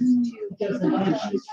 Yes, please.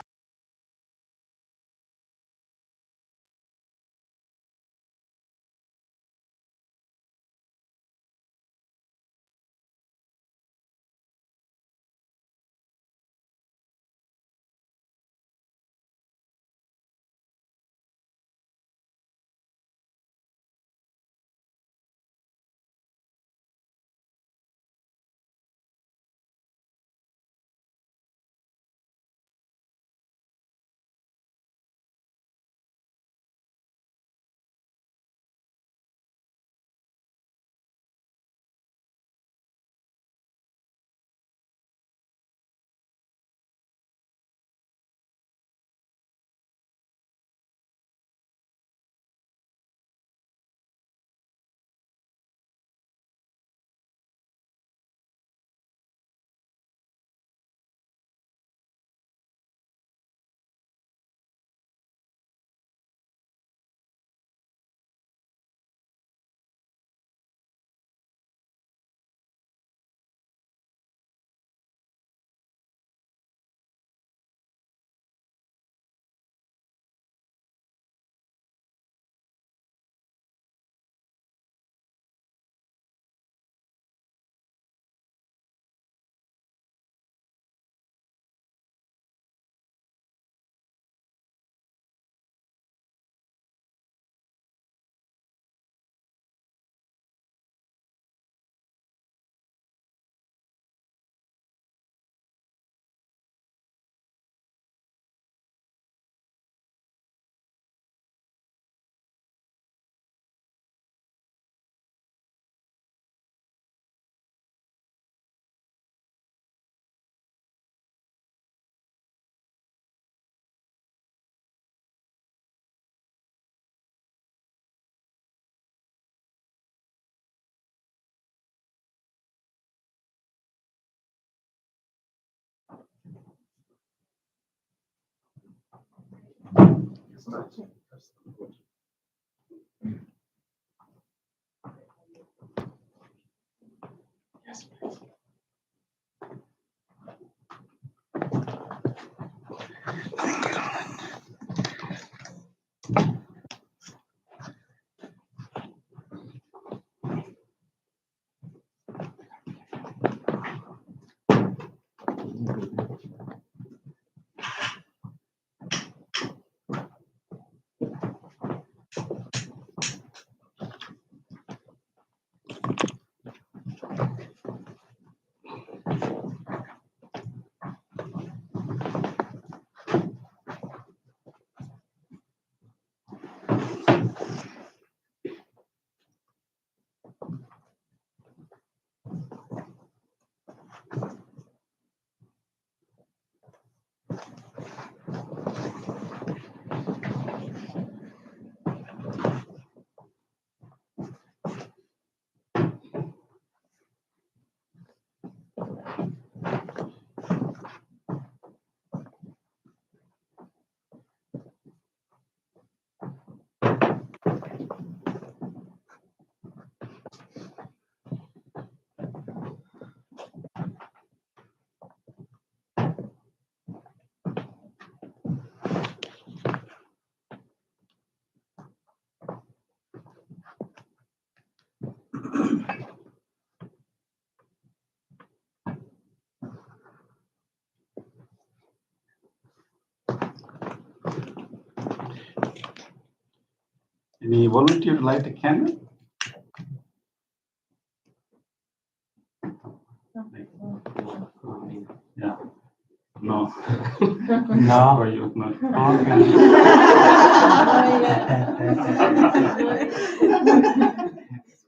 Any volunteer to light a candle? Yeah. No. No. For you, no.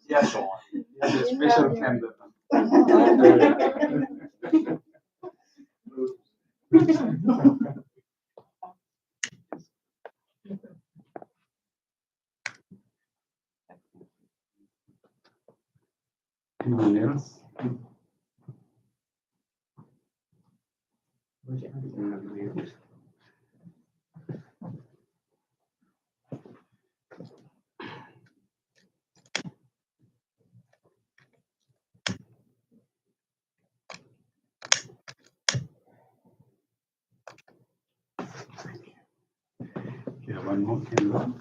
Yeah, go on. Yeah, the special candle. Anyone else? One more candle.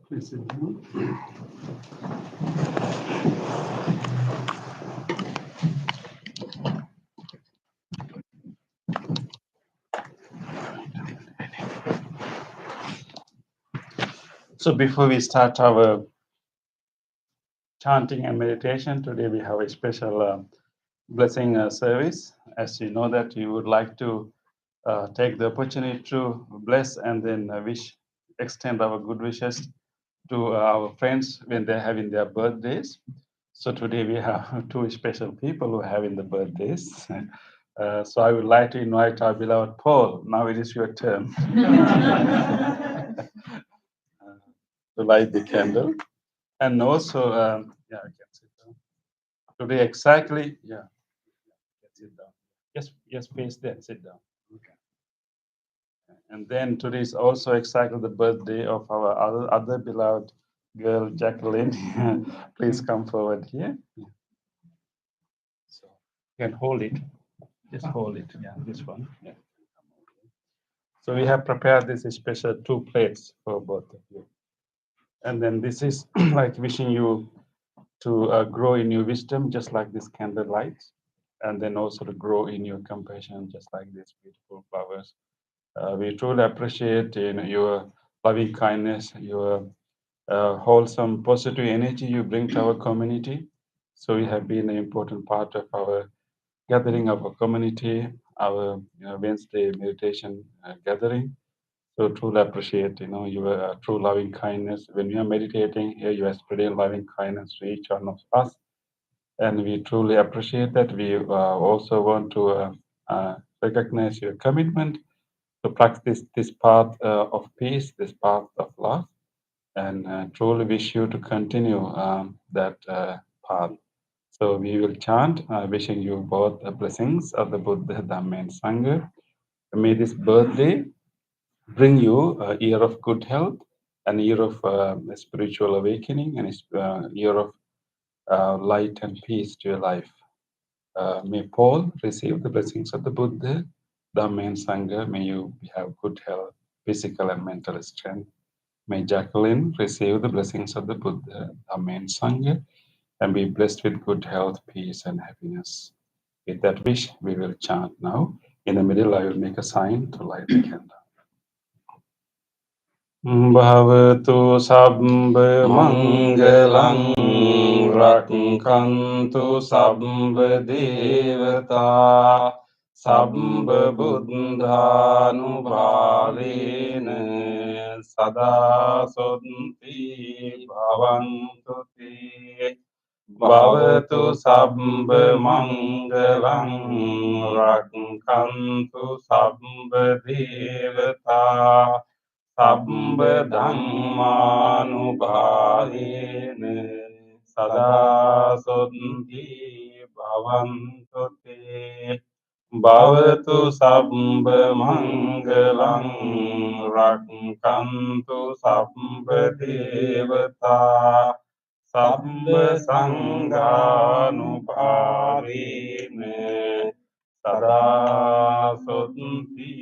Please sit down. So before we start our chanting and meditation, today we have a special blessing service. As you know that you would like to take the opportunity to bless and then extend our good wishes to our friends when they're having their birthdays. So today we have two special people who are having the birthdays. So I would like to invite our beloved Paul. Now it is your turn to light the candle. And also, yeah, I can sit down. Today exactly, yeah, sit down. Yes, face there, sit down. Okay. And then today is also exactly the birthday of our other beloved girl, Jacqueline. Please come forward here. So you can hold it. Just hold it. Yeah, this one. Yeah. So we have prepared this special 2 plates for both of you. And then this is like wishing you to grow in your wisdom, just like this candle light, and then also to grow in your compassion, just like these beautiful flowers. We truly appreciate your loving kindness, your wholesome, positive energy you bring to our community. So you have been an important part of our gathering of our community, our Wednesday meditation gathering. So truly appreciate, your true loving kindness. When we are meditating here, you are spreading loving kindness to each one of us, and we truly appreciate that. We also want to recognize your commitment to practice this path of peace, this path of love, and truly wish you to continue that path. So we will chant, wishing you both the blessings of the Buddha, Dhamma, and Sangha. May this birthday bring you a year of good health, an year of spiritual awakening, and a year of light and peace to your life. May Paul receive the blessings of the Buddha, Dhamma, and Sangha. May you have good health, physical and mental strength. May Jacqueline receive the blessings of the Buddha, Dhamma, and Sangha, and be blessed with good health, peace, and happiness. With that wish, we will chant now. In the middle, I will make a sign to light the candle. Bhavatu sabba mangalang rakkantu sabba devata sabba buddhanubhavena sada sodhi bhavantu te. Bhavatu sabba mangalang rakkantu sabba devata sabba dhammanubhavena sada sodhi bhavantu te. Bhavatu sabba mangalang rakkantu sabba devata sabba sanghanubhavena sada sodhi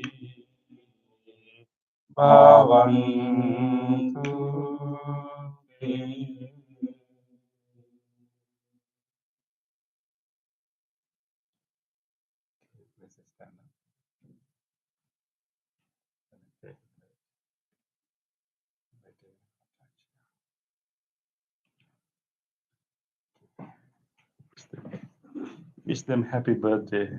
bhavantu te. Wish them happy birthday.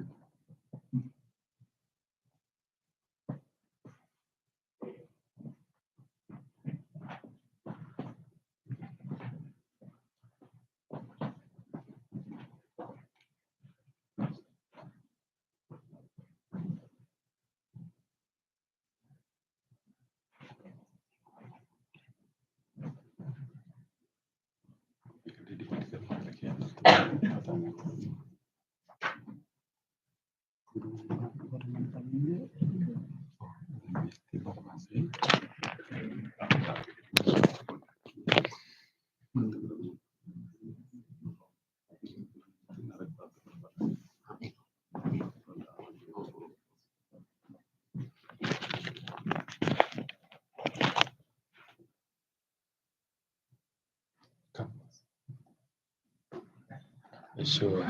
Sure.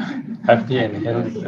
Happy and healthy.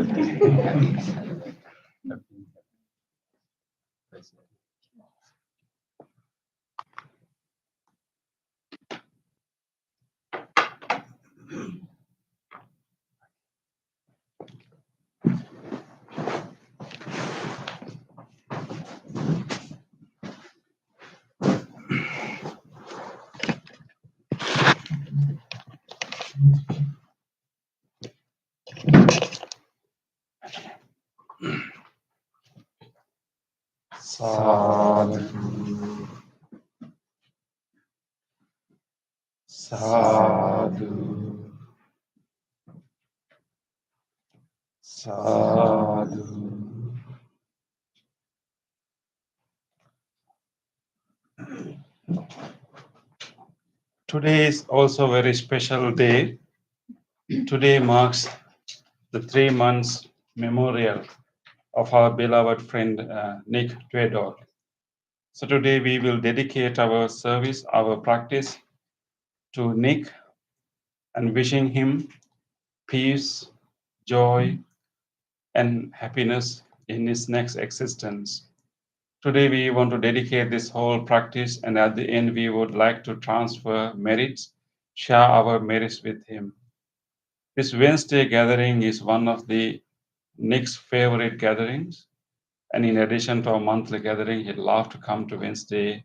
Sadhu, sadhu, sadhu. Today is also a very special day. Today marks the 3 months memorial of our beloved friend Nick Tvedor. So today we will dedicate our service, our practice to Nick and wishing him peace, joy, and happiness in his next existence. Today we want to dedicate this whole practice, and at the end we would like to transfer merits, share our merits with him. This Wednesday gathering is one of the Nick's favorite gatherings, and in addition to our monthly gathering, he loved to come to Wednesday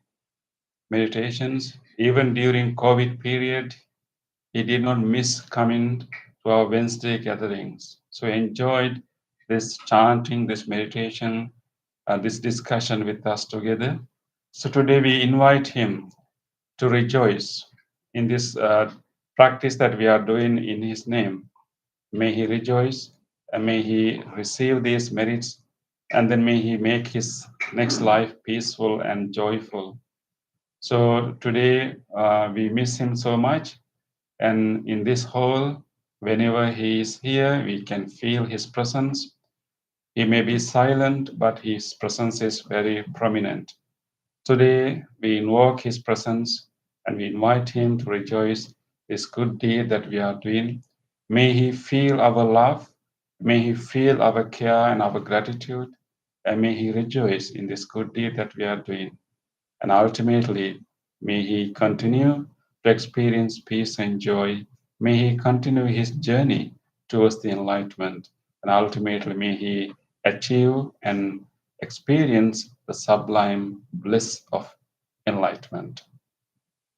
meditations. Even during COVID period, he did not miss coming to our Wednesday gatherings. So he enjoyed this chanting, this meditation, this discussion with us together. So today we invite him to rejoice in this practice that we are doing in his name. May he rejoice and may he receive these merits, and then may he make his next life peaceful and joyful. So today we miss him so much, and in this hall, whenever he is here, we can feel his presence. He may be silent, but his presence is very prominent. Today, we invoke his presence and we invite him to rejoice this good deed that we are doing. May he feel our love, may he feel our care and our gratitude, and may he rejoice in this good deed that we are doing. And ultimately, may he continue to experience peace and joy. May he continue his journey towards the enlightenment. And ultimately, may he achieve and experience the sublime bliss of enlightenment.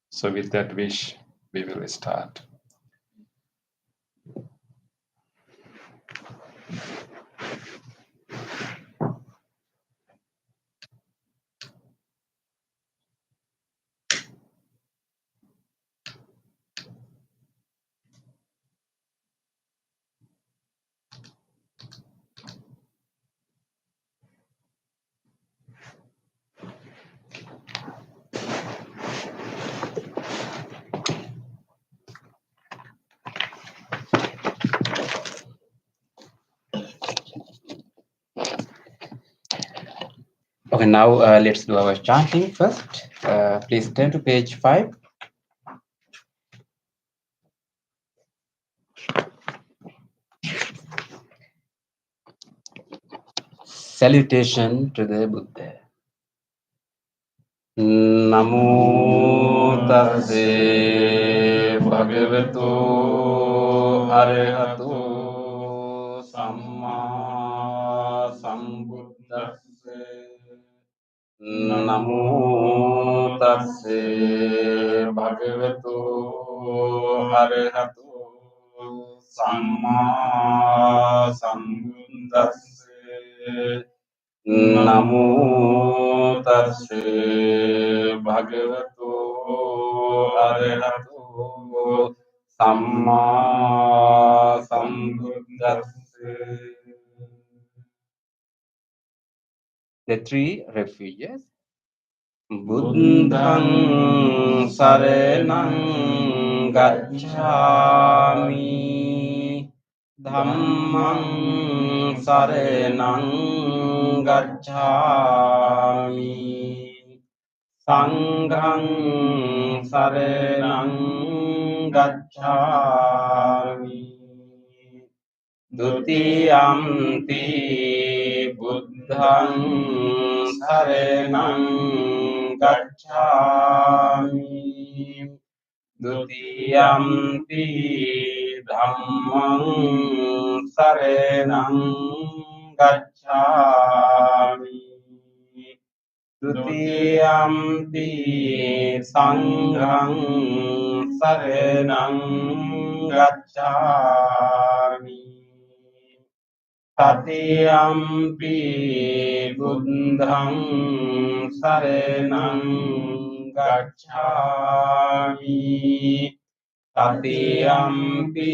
So, with that wish, we will start. Okay, now let's do our chanting first. Please turn to page 5. Salutation to the Buddha. Namo tassa bhagavato arahato samma sambuddhassa. Namo tassa bhagavato arahato samma sambuddhassa. Namo tassa bhagavato arahato Samma Sambuddhassa. The three refuges. Buddhang saranang gacchami. Dhammang saranang gacchami. Sanghang saranang gacchami. Dutiyampi buddhang saranang gacchami. Dutiyampi dhammang saranang gacchami. Dutiyampi sanghang saranang gacchami. Tatiyampi buddhang saranang gacchami. Tatiyampi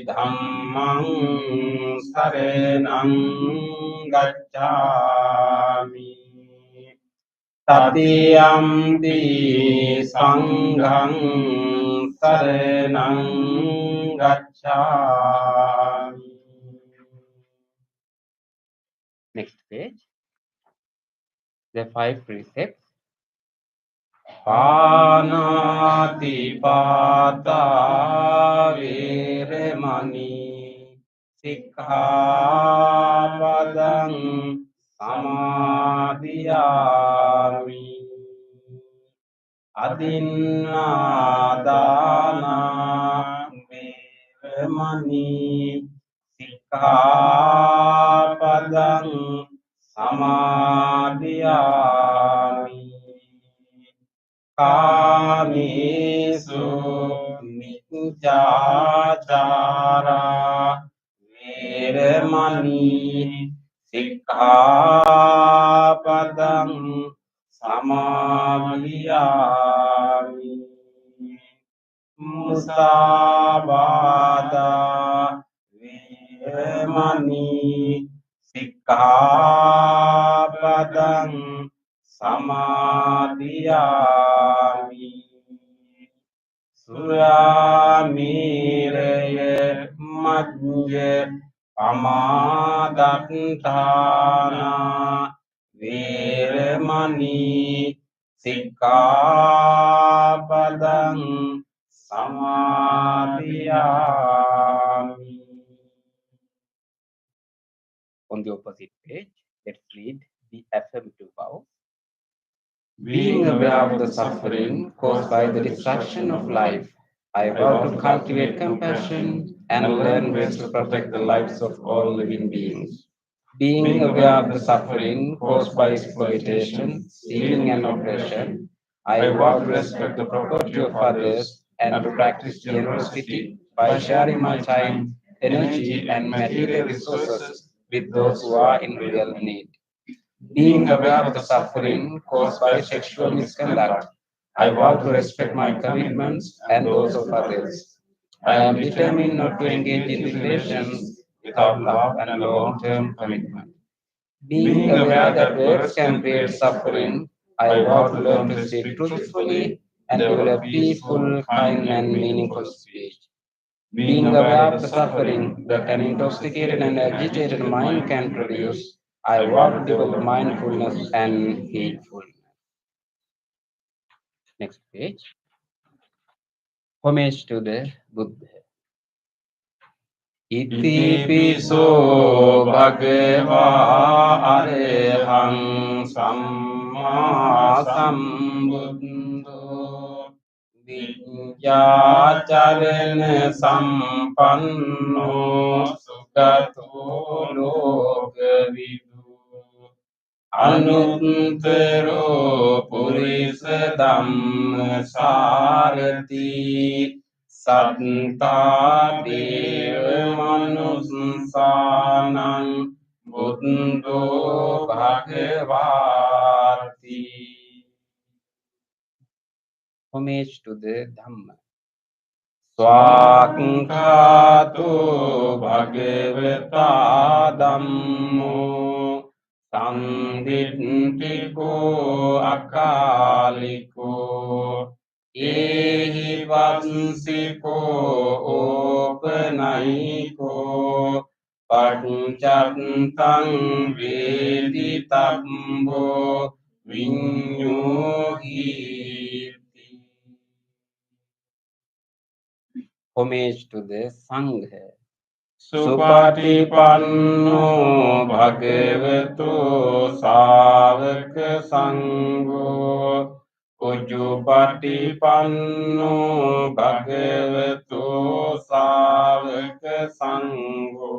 dhammang saranang gacchami. Tatiyampi sanghang saranang gacchami. Next page. The 5 precepts. Panati pata viremani sikkhapadang samadhiyami. Adinnādāna viremani sikkhapadang samadhiyami. Kāmesu micchācārā viremani sikkhapadang samadhiyami. Musāvādā viremani sikkhapadang samadhiyami. Suramiraya majja pamadatthāna viremani sikkhapadang samadhiyami. On the opposite page, let's read the affirmative vow. Being aware of the suffering caused by the destruction of life, I vow to cultivate compassion and learn ways to protect the lives of all living beings. Being aware of the suffering caused by exploitation, stealing, and oppression, I vow to respect the property of others and to practice generosity by sharing my time, energy, and material resources with those who are in real need. Being aware of the suffering caused by sexual misconduct, I vow to respect my commitments and those of others. I am determined not to engage in relations without love and long-term commitment. Being aware that words can create suffering, I vow to learn to speak truthfully and develop peaceful, kind, and meaningful speech. Being aware of the suffering that an intoxicated and agitated mind can produce, I vow to develop mindfulness and heedfulness. Next page. Homage to the Buddha. Iti piso bhagavā arahang samma sambuddho viññācarana sampanno sugato lokavidu anuttaro purisa dhamma sārati sattā deva manusānaṁ buddho bhagavāti. Homage to the Dhamma. Swakkhatu bhagavata dhammo sandhittiko akaliko ehi vansiko opanayiko paccattam veditabbo vinyuhiti. Homage to the Sangha. Supatipanno bhagavato savaka sangho Ujjupatipanno bhagavato savaka sangho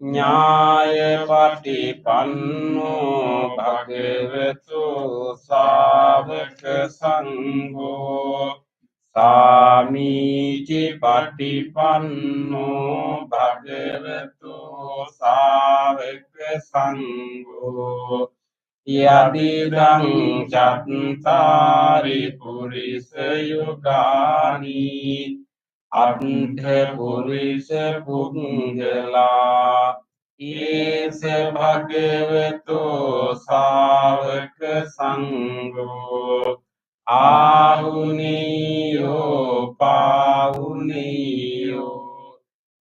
Nyayapatipanno bhagavato savaka sangho Samiti patipanno bhagavato savaka sangho Yadidang chattari purisa yugani Attha purisa punggala Esa bhagavato savaka sangho Ahuniyo pahuniyo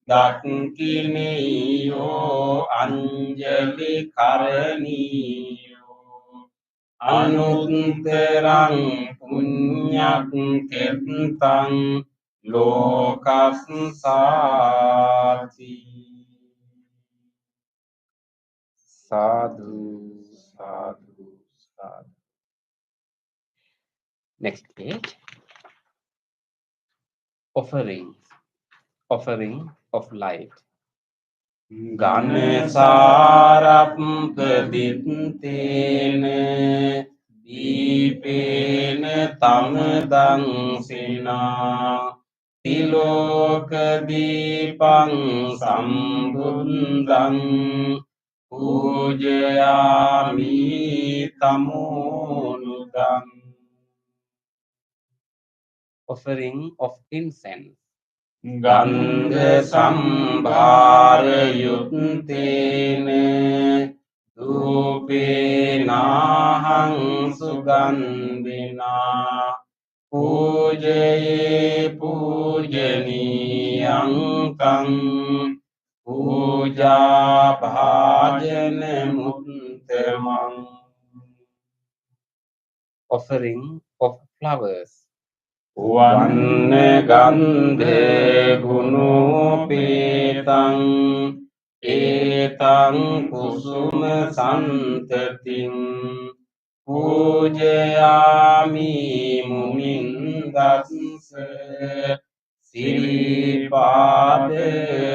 Dakkiniyo anjali karaniyo Anutterang punyak kettang lokassati Sadhu, sadhu, sadhu. Next page. Offerings. Offering of light. Ganesarappaditene Deepene tamadansina Tiloka Deepang Sambuddhang Pujayami Tamonudang. Offering of incense. Gandha sambhara yuttene Dupinahang sugandhina Pujaye pujaniyang tang Puja bhajana muttamang. Offering of flowers. Vanna gandhe gunopetang etang kusuma santating pujayami mumindassa siripada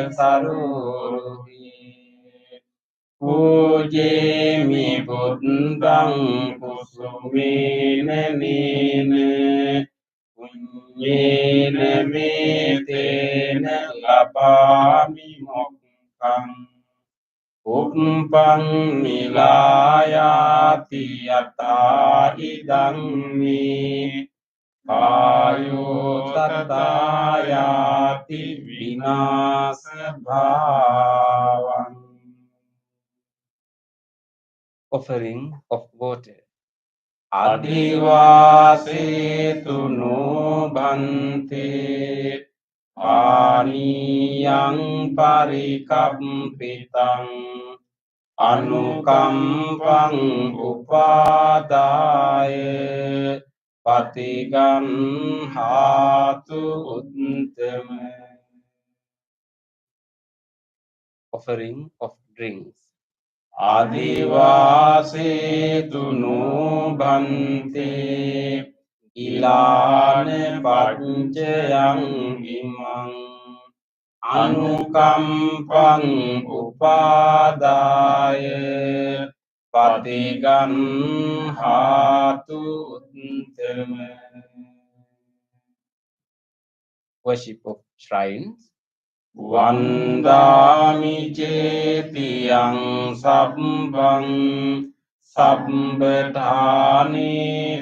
sarohi pujemi buddhang kusumena nena Punyena metena lapami mokkang Uppang milayati yata idang mi Kayo tatayati vinasa bhavang. Offering of water. Adivasetu no bhante Aniyang parikampitang Anukampang upadaya Patigam hatu uttama. Offering of drinks. Adivasetu no bhante Ilane pancayang imang Anukampang upadaya Patigam hatu uttama. Worship of shrines. Vandami cetiyang sabbang Sabbadhani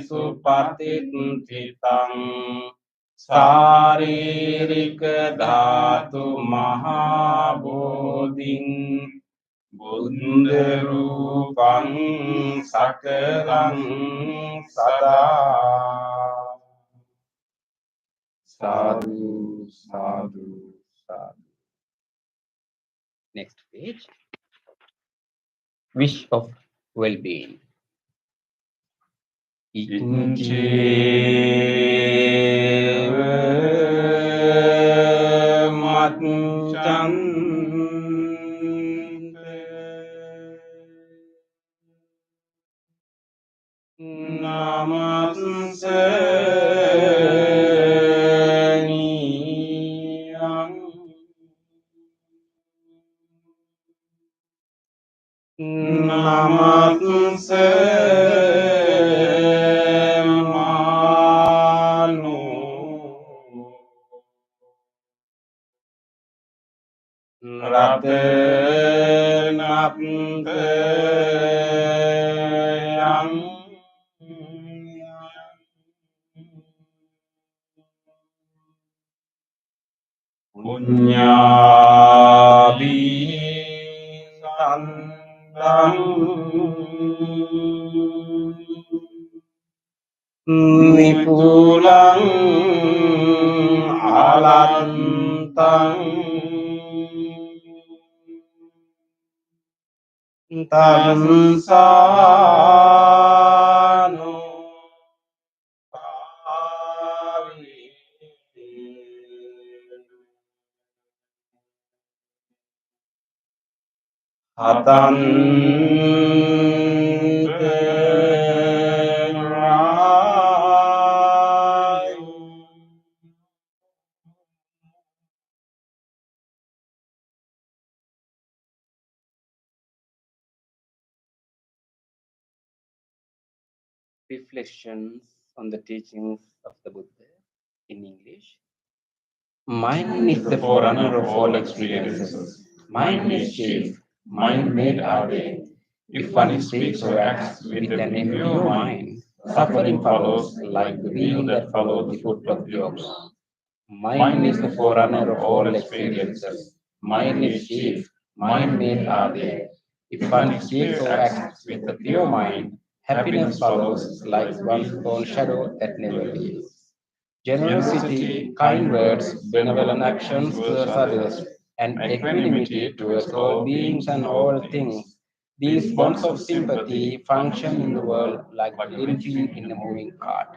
supatititang සාරීරික ධාතු මහා බෝධින් බුද්ධ රූපං සකලං සදා. Sadhu, sadhu, sadhu. Next page. Wish of well-being. Injeva matchante namaste niyam namaste manu rate napte yang punyabi tandang nipulang alantang tansano pavi hatante rayu reflections on the teachings of the Buddha in English. Mind is the forerunner of all experiences. Mind is chief. Mind made are they. If one speaks or acts with an impure mind, suffering follows like the wheel that follows the foot of the ox. Mind is the forerunner of all experiences. Mind is chief. Mind made are they. If one speaks or acts with a pure mind, happiness follows like one's own shadow that never leaves. Generosity, kind words, benevolent actions towards others, and equanimity towards all beings and all things. These bonds of sympathy function in the world like the engine in a moving cart.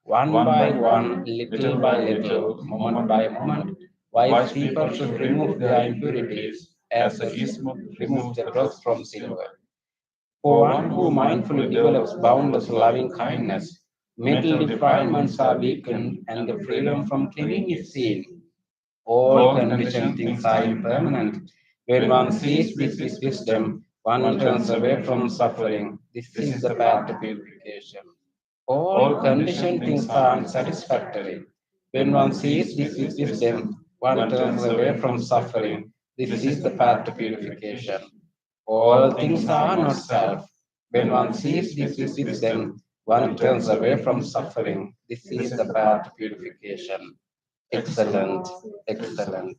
One by one, little by little, moment by moment, wise people should remove their impurities as a smooth removes the dross from silver. For one who mindfully develops boundless loving kindness, mental defilements are weakened and the freedom from clinging is seen. All conditioned things are impermanent. When one sees this with wisdom, one turns away from suffering. This is the path to purification. All conditioned things are unsatisfactory. When one sees this with wisdom, one turns away from suffering. This is the path to purification. All things are not self. When one sees this with wisdom, one turns away from suffering. This is the path to purification. Excellent, excellent,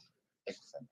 excellent.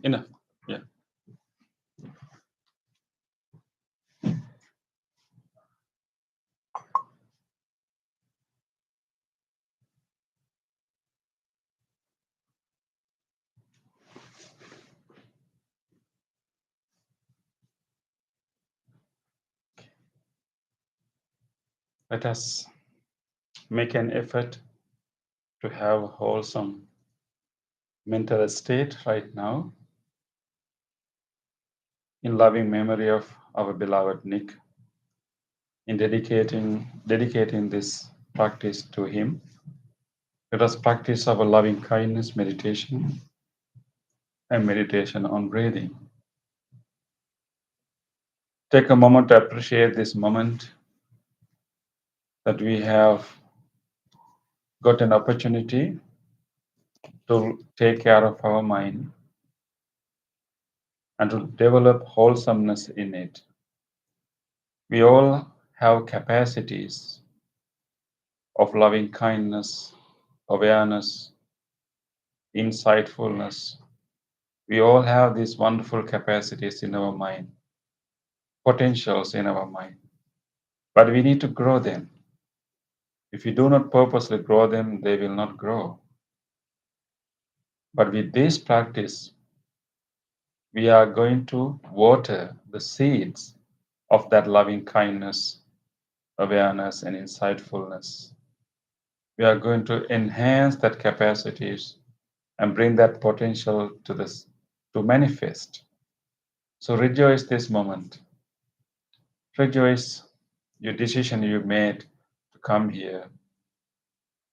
Enough. Yeah. Let us make an effort to have a wholesome mental state right now in loving memory of our beloved Nick. in dedicating this practice to Him. Let us practice our loving kindness meditation and meditation on breathing. Take a moment to appreciate this moment that we have got an opportunity to take care of our mind and to develop wholesomeness in it. We all have capacities of loving kindness, awareness, insightfulness. We all have these wonderful capacities in our mind, potentials in our mind, but we need to grow them. If we do not purposely grow them, they will not grow. But with this practice, we are going to water the seeds of that loving kindness, awareness, and insightfulness. We are going to enhance that capacities and bring that potential to manifest. So rejoice this moment. Rejoice your decision you made to come here.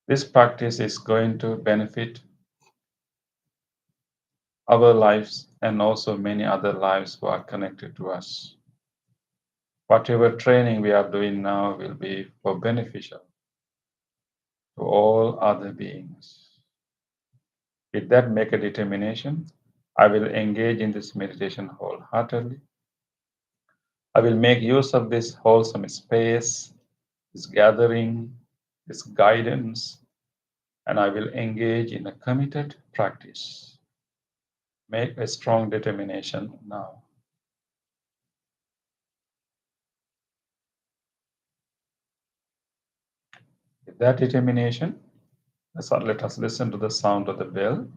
This practice is going to benefit our lives and also many other lives who are connected to us. Whatever training we are doing now will be for beneficial to all other beings. With that, make a determination. I will engage in this meditation wholeheartedly. I will make use of this wholesome space, this gathering, this guidance, and I will engage in a committed practice. Make a strong determination now. With that determination, let us listen to the sound of the bell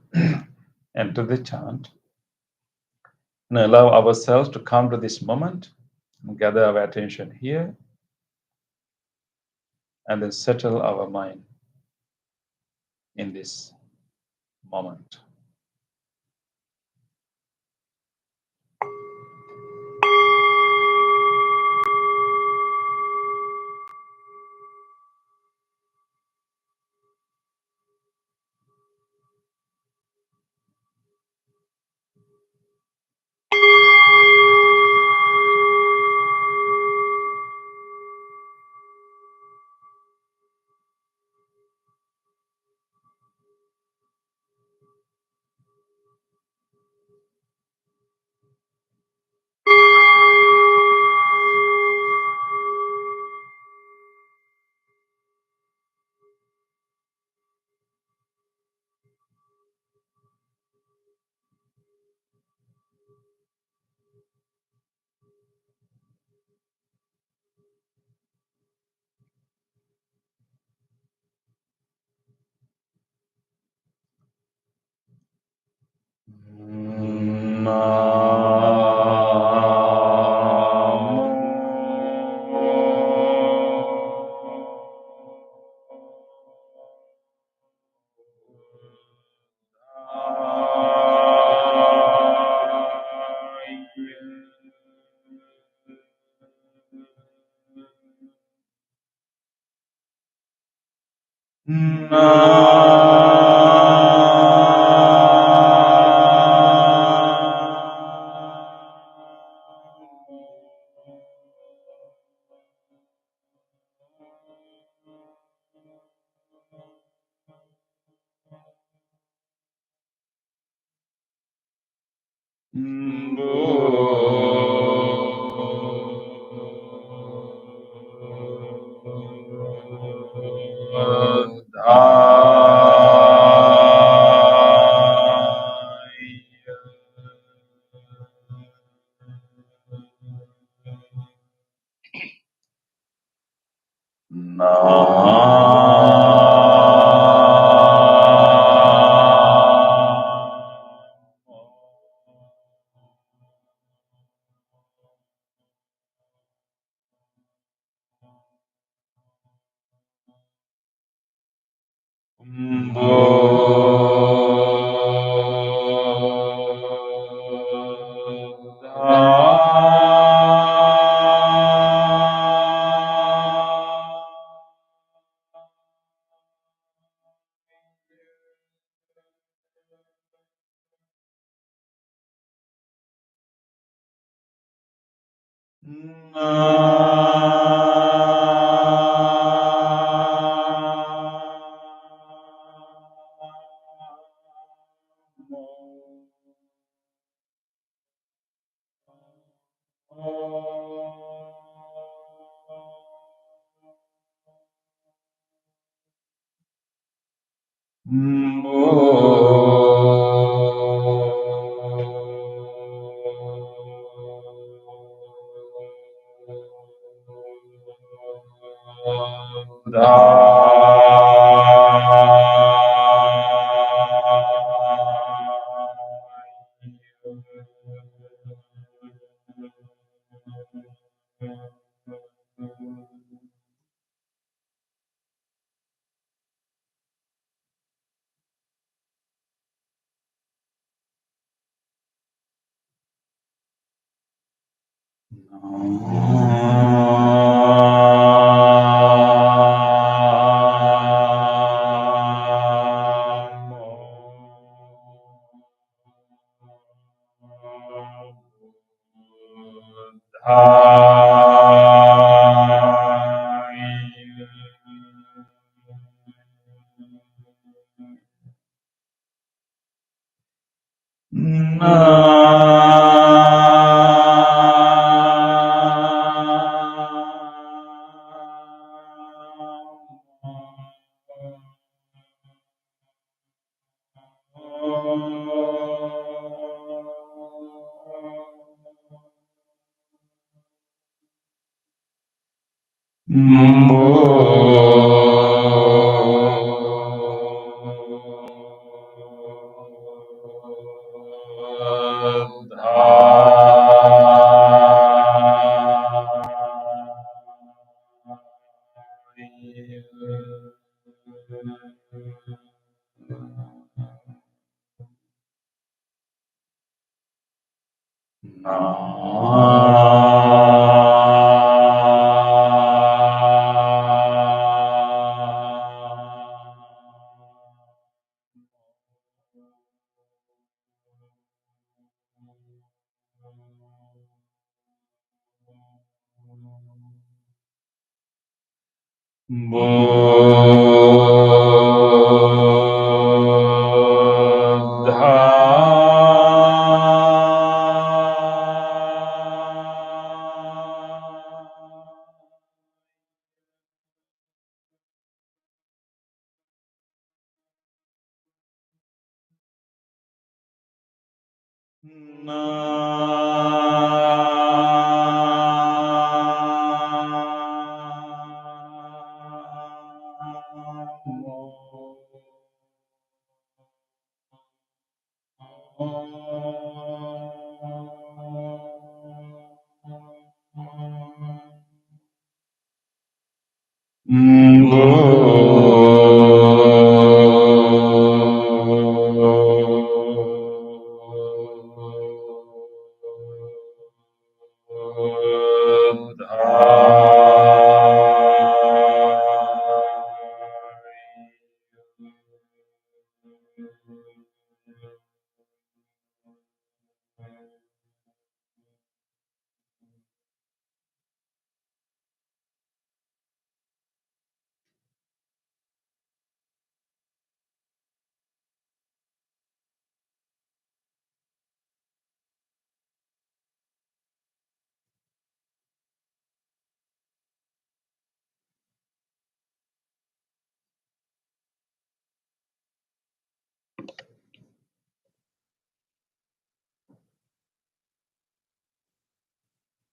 and to the chant, and allow ourselves to come to this moment and gather our attention here, and then settle our mind in this moment.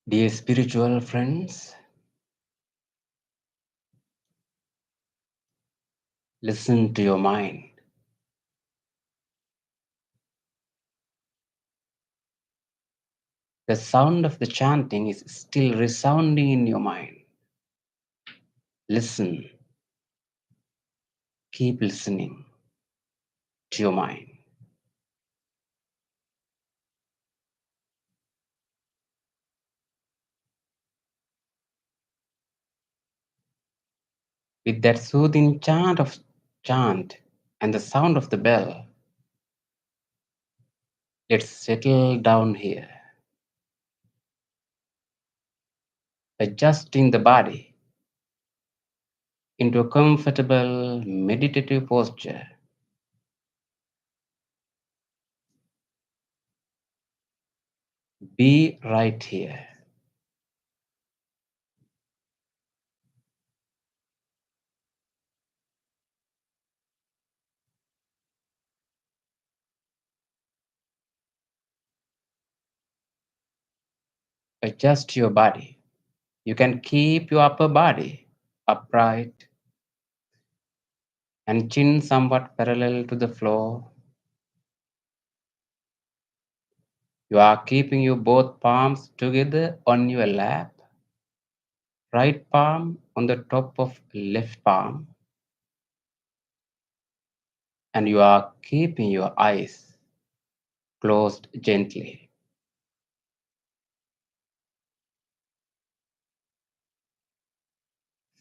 Dear spiritual friends, listen to your mind. The sound of the chanting is still resounding in your mind. Listen, keep listening to your mind. With that soothing chant and the sound of the bell, let's settle down here. adjusting the body into a comfortable meditative posture. Be right here. Adjust your body. You can keep your upper body upright and chin somewhat parallel to the floor. You are keeping your both palms together on your lap, right palm on the top of left palm, and you are keeping your eyes closed gently.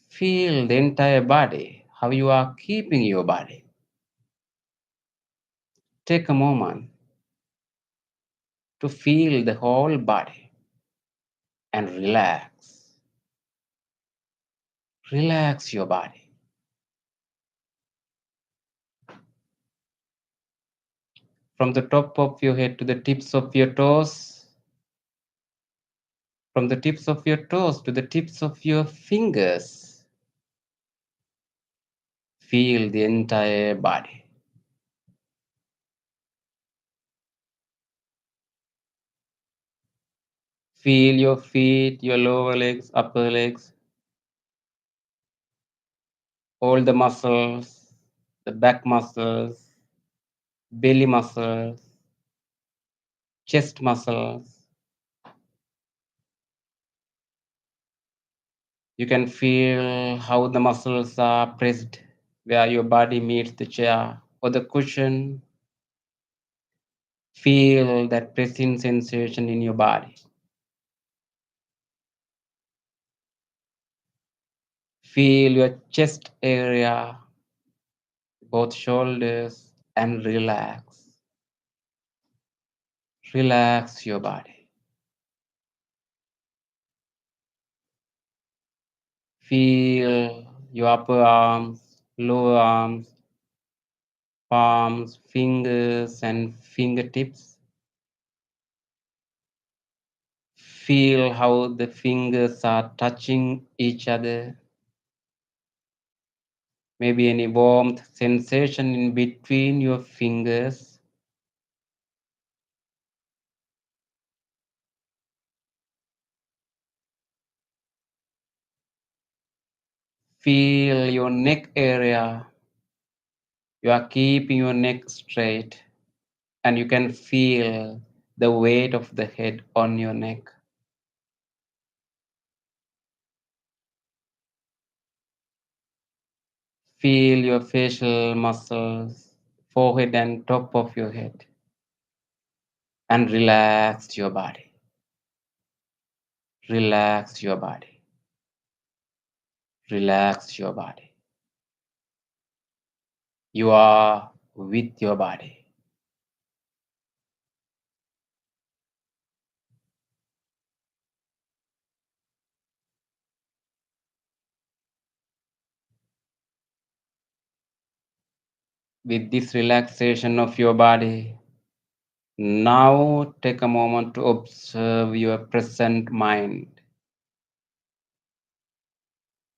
Feel the entire body, how you are keeping your body. Take a moment to feel the whole body and relax. Relax your body. From the top of your head to the tips of your toes, from the tips of your toes to the tips of your fingers. Feel the entire body. Feel your feet, your lower legs, upper legs, all the muscles, the back muscles, belly muscles, chest muscles. You can feel how the muscles are pressed where your body meets the chair or the cushion. Feel that pressing sensation in your body. Feel your chest area, both shoulders, and relax. Relax your body. Feel your upper arms, lower arms, palms, fingers, and fingertips. Feel how the fingers are touching each other. Maybe any warmth sensation in between your fingers. Feel your neck area. You are keeping your neck straight, and you can feel the weight of the head on your neck. Feel your facial muscles, forehead and top of your head, and relax your body. Relax your body. Relax your body. You are with your body. With this relaxation of your body, now take a moment to observe your present mind,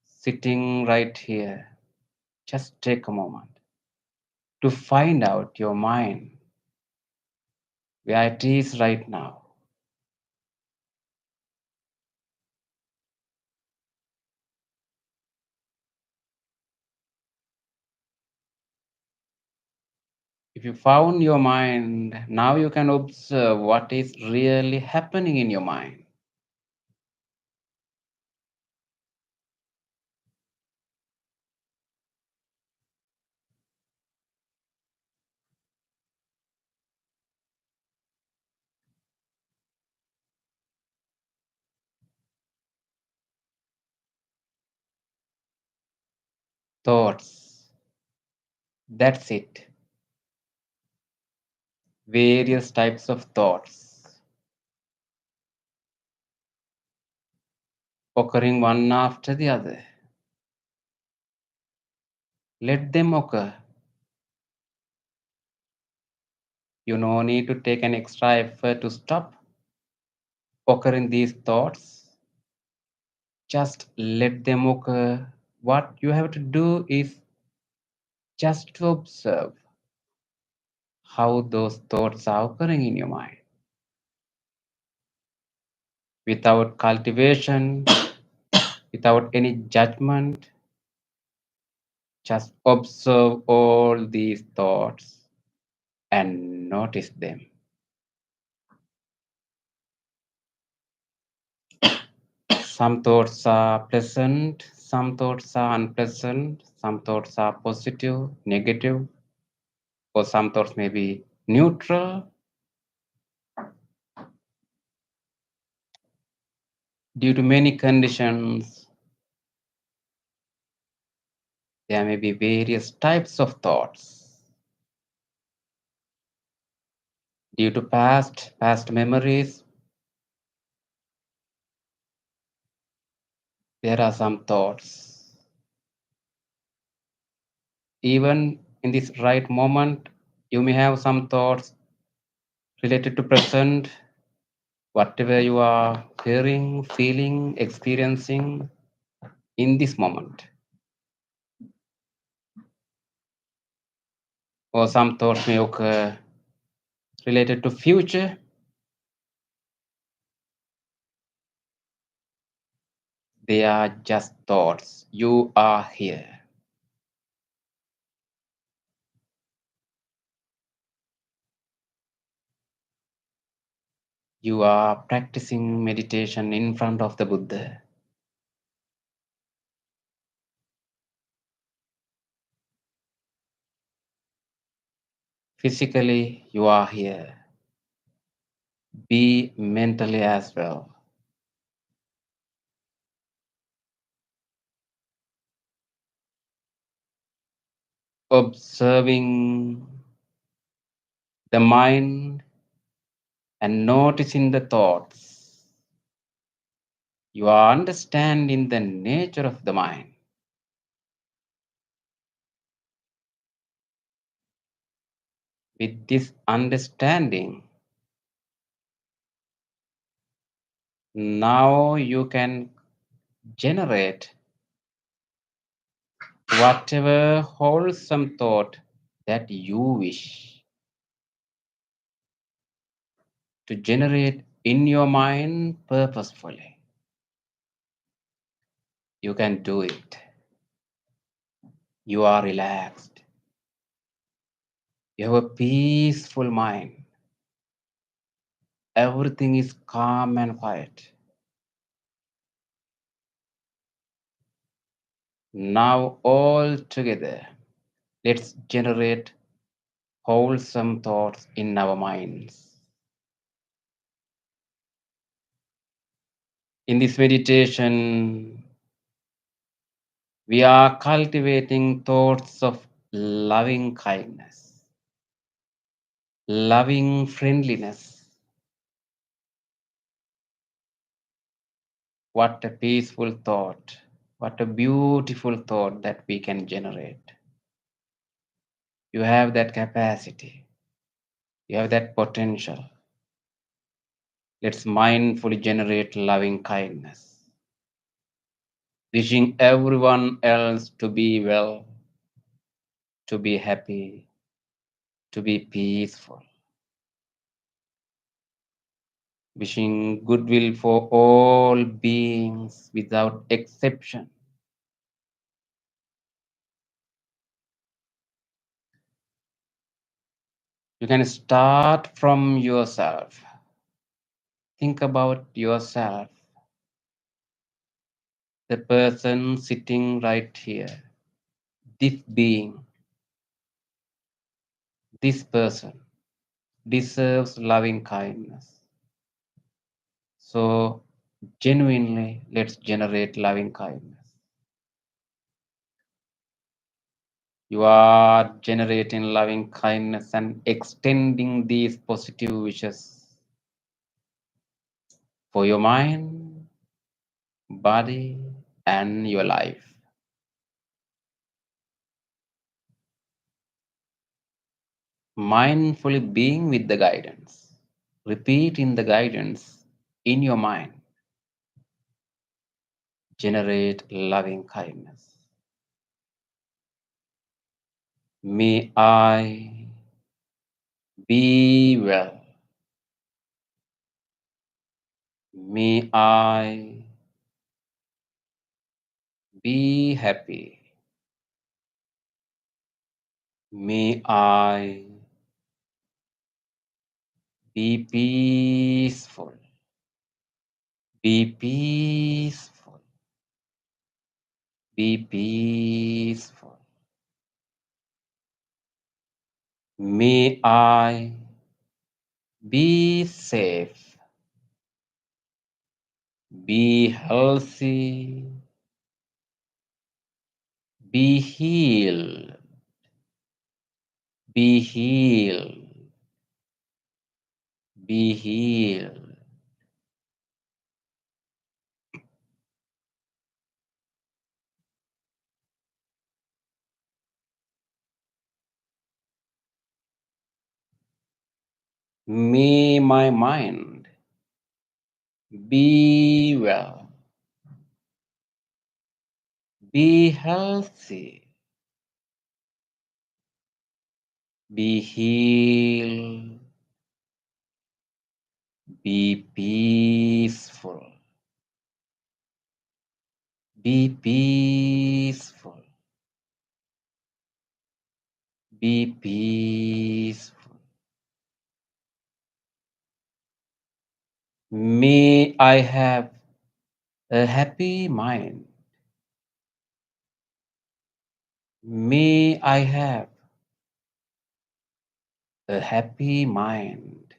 sitting right here. Just take a moment to find out your mind, where it is right now. If you found your mind, now you can observe what is really happening in your mind. Thoughts. That's it. Various types of thoughts. occurring one after the other. Let them occur. You no need to take an extra effort to stop occurring these thoughts. Just let them occur. What you have to do is just to observe how those thoughts are occurring in your mind. Without cultivation, without any judgment, just observe all these thoughts and notice them. Some thoughts are pleasant, some thoughts are unpleasant, some thoughts are positive, negative, or some thoughts may be neutral. Due to many conditions, there may be various types of thoughts. Due to past memories, there are some thoughts. Even in this right moment, you may have some thoughts related to present, whatever you are hearing, feeling, experiencing in this moment. Or some thoughts may occur related to future. They are just thoughts. You are here. You are practicing meditation in front of the Buddha. Physically, you are here. Be mentally as well. Observing the mind and noticing the thoughts. You are understanding the nature of the mind. With this understanding, now you can generate whatever wholesome thought that you wish to generate in your mind purposefully. You can do it. You are relaxed. You have a peaceful mind. Everything is calm and quiet. Now, all together, let's generate wholesome thoughts in our minds. In this meditation, we are cultivating thoughts of loving kindness, loving friendliness. What a peaceful thought, what a beautiful thought that we can generate. You have that capacity, you have that potential. Let's mindfully generate loving kindness, wishing everyone else to be well, to be happy, to be peaceful. Wishing goodwill for all beings without exception. You can start from yourself. Think about yourself, the person sitting right here, this being, this person deserves loving kindness. So, genuinely, let's generate loving kindness. You are generating loving kindness and extending these positive wishes for your mind, body and your life. Mindfully being with the guidance. Repeating the guidance in your mind. Generate loving kindness. May I be well. May I be happy. May I be peaceful. Be peaceful. Be peaceful. May I be safe. Be healthy. Be healed. Be healed. Be healed. May my mind be well. Be healthy. Be healed. Be peaceful. Be peaceful. Be peaceful. May I have a happy mind. May I have a happy mind.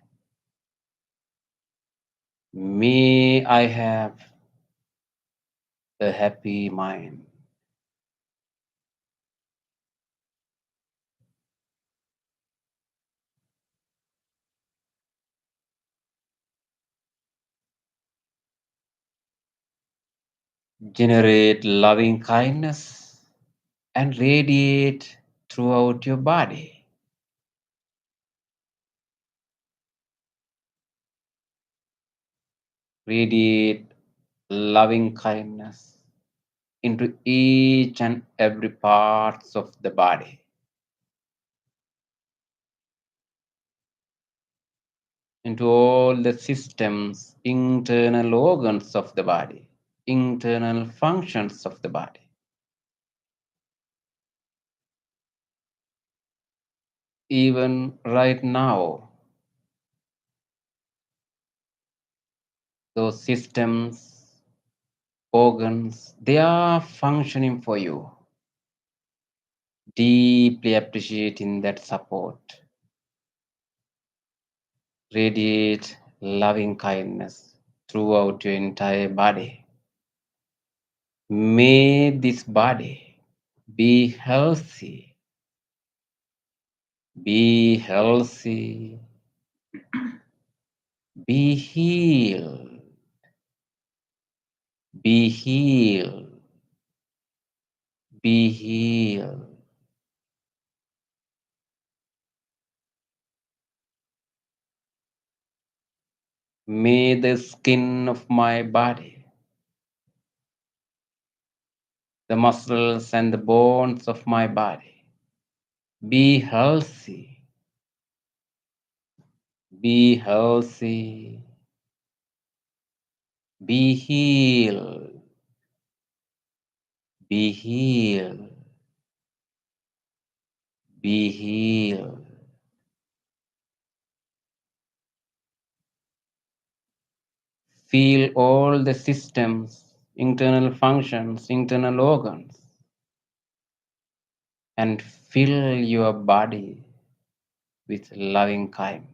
May I have a happy mind. Generate loving kindness and radiate throughout your body. Radiate loving kindness into each and every parts of the body, into all the systems, internal organs of the body, internal functions of the body. Even right now, those systems, organs, they are functioning for you. Deeply appreciating that support. Radiate loving kindness throughout your entire body. May this body be healthy, be healthy, be healed, be healed, be healed. May the skin of my body, the muscles and the bones of my body be healthy, be healthy, be healed, be healed, be healed. Feel all the systems, internal functions, internal organs, and fill your body with loving kindness.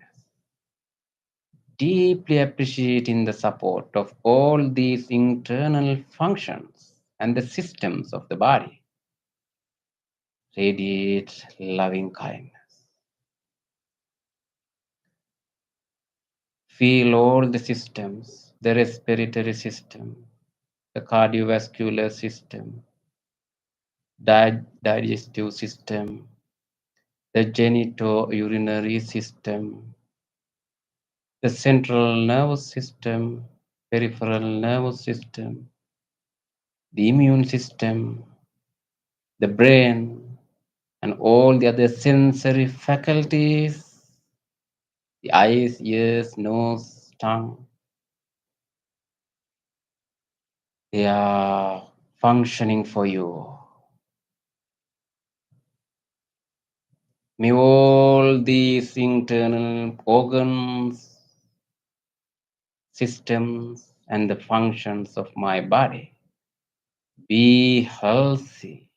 Deeply appreciating the support of all these internal functions and the systems of the body. Radiate loving kindness. Feel all the systems, the respiratory system, the cardiovascular system, digestive system, the genitourinary system, the central nervous system, peripheral nervous system, the immune system, the brain, and all the other sensory faculties, the eyes, ears, nose, tongue, they are functioning for you. May all these internal organs, systems, and the functions of my body be healthy,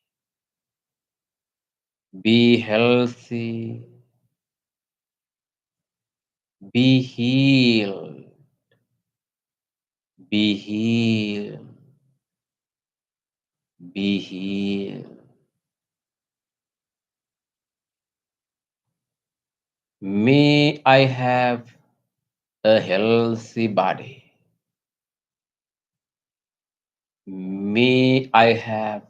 be healthy, be healed, be healed, be healed. May I have a healthy body. May I have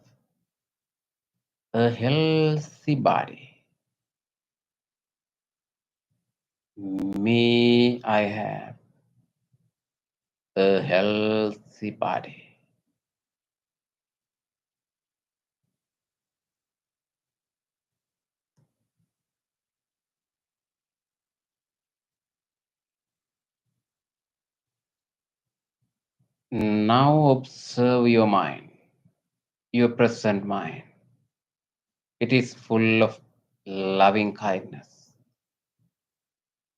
a healthy body. May I have a healthy body. Now observe your mind, your present mind. It is full of loving kindness.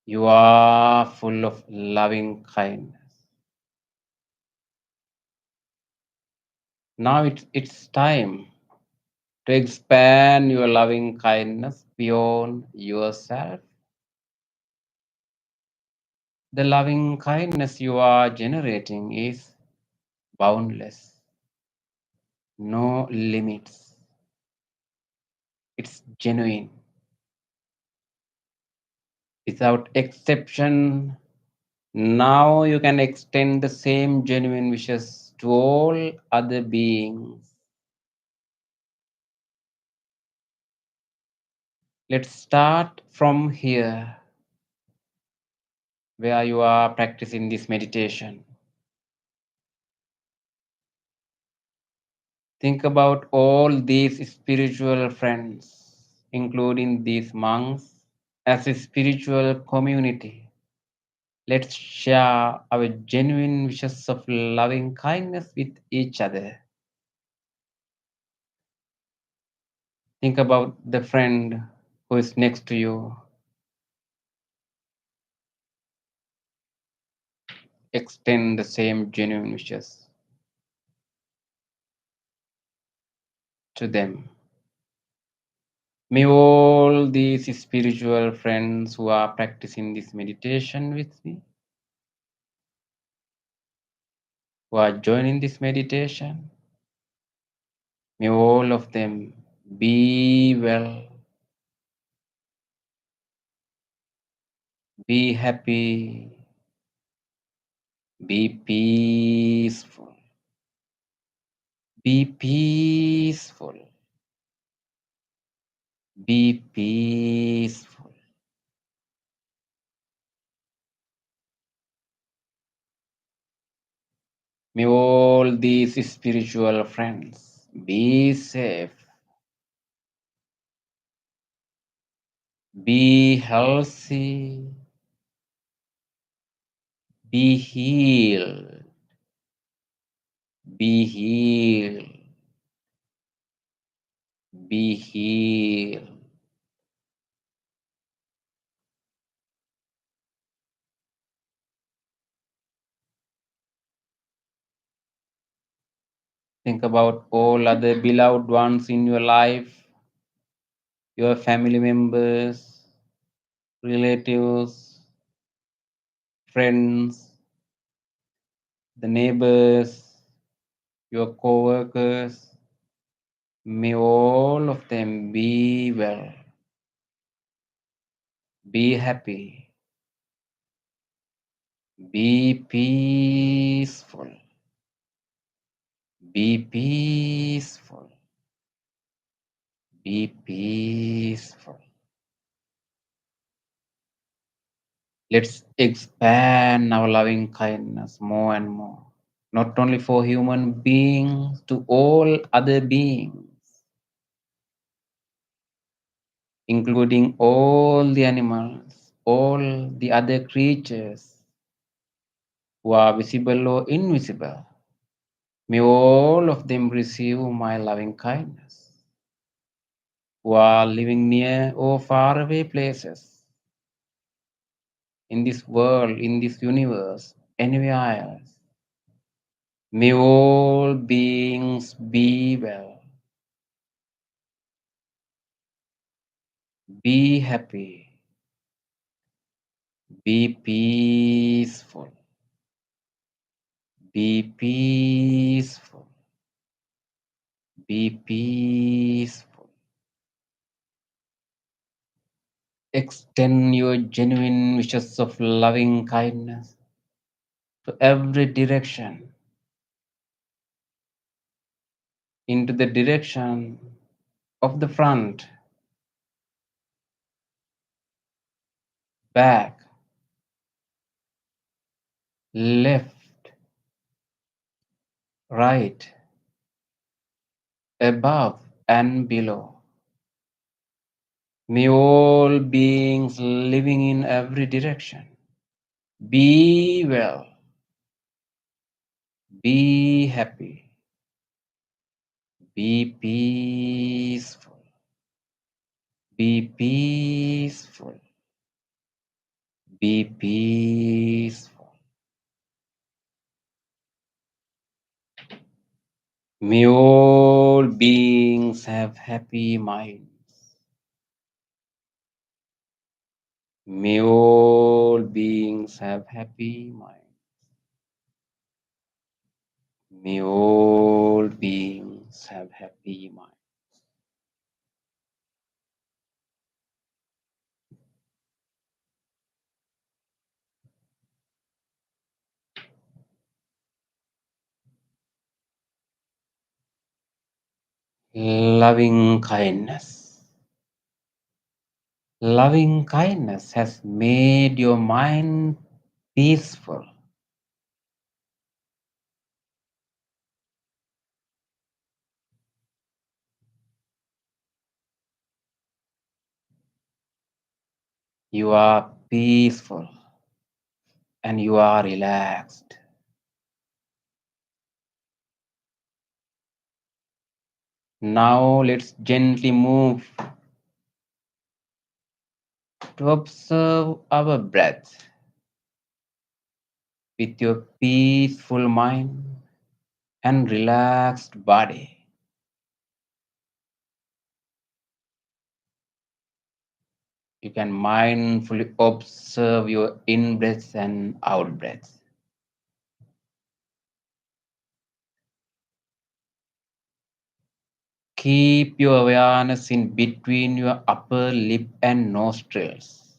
You are full of loving kindness. Now it's time to expand your loving kindness beyond yourself. The loving kindness you are generating is boundless, no limits. It's genuine, without exception. Now you can extend the same genuine wishes to all other beings. Let's start from here, where you are practicing this meditation. Think about all these spiritual friends, including these monks, as a spiritual community. Let's share our genuine wishes of loving kindness with each other. Think about the friend who is next to you. Extend the same genuine wishes to them. May all these spiritual friends who are practicing this meditation with me, who are joining this meditation, may all of them be well, be happy, be peaceful, be peaceful, be peaceful. May all these spiritual friends be safe, be healthy, be healed, be healed, be healed. Think about all other beloved ones in your life, your family members, relatives, friends, the neighbors, your co-workers. May all of them be well, be happy, be peaceful, Be peaceful. Be peaceful. Let's expand our loving kindness more and more, not only for human beings, to all other beings, including all the animals, all the other creatures who are visible or invisible. May all of them receive my loving kindness, who are living near or far away places in this world, in this universe, anywhere else. May all beings be well, be happy, be peaceful, be peaceful, be peaceful. Extend your genuine wishes of loving kindness to every direction, into the direction of the front, back, left, right, above and below. May all beings living in every direction be well, be happy, be peaceful, be peaceful, be peaceful. May all beings have happy minds. May all beings have happy minds. May all beings have happy minds. Loving kindness. Loving kindness has made your mind peaceful. You are peaceful and you are relaxed. Now let's gently move to observe our breath with your peaceful mind and relaxed body. You can mindfully observe your in breaths and out breaths. Keep your awareness in between your upper lip and nostrils,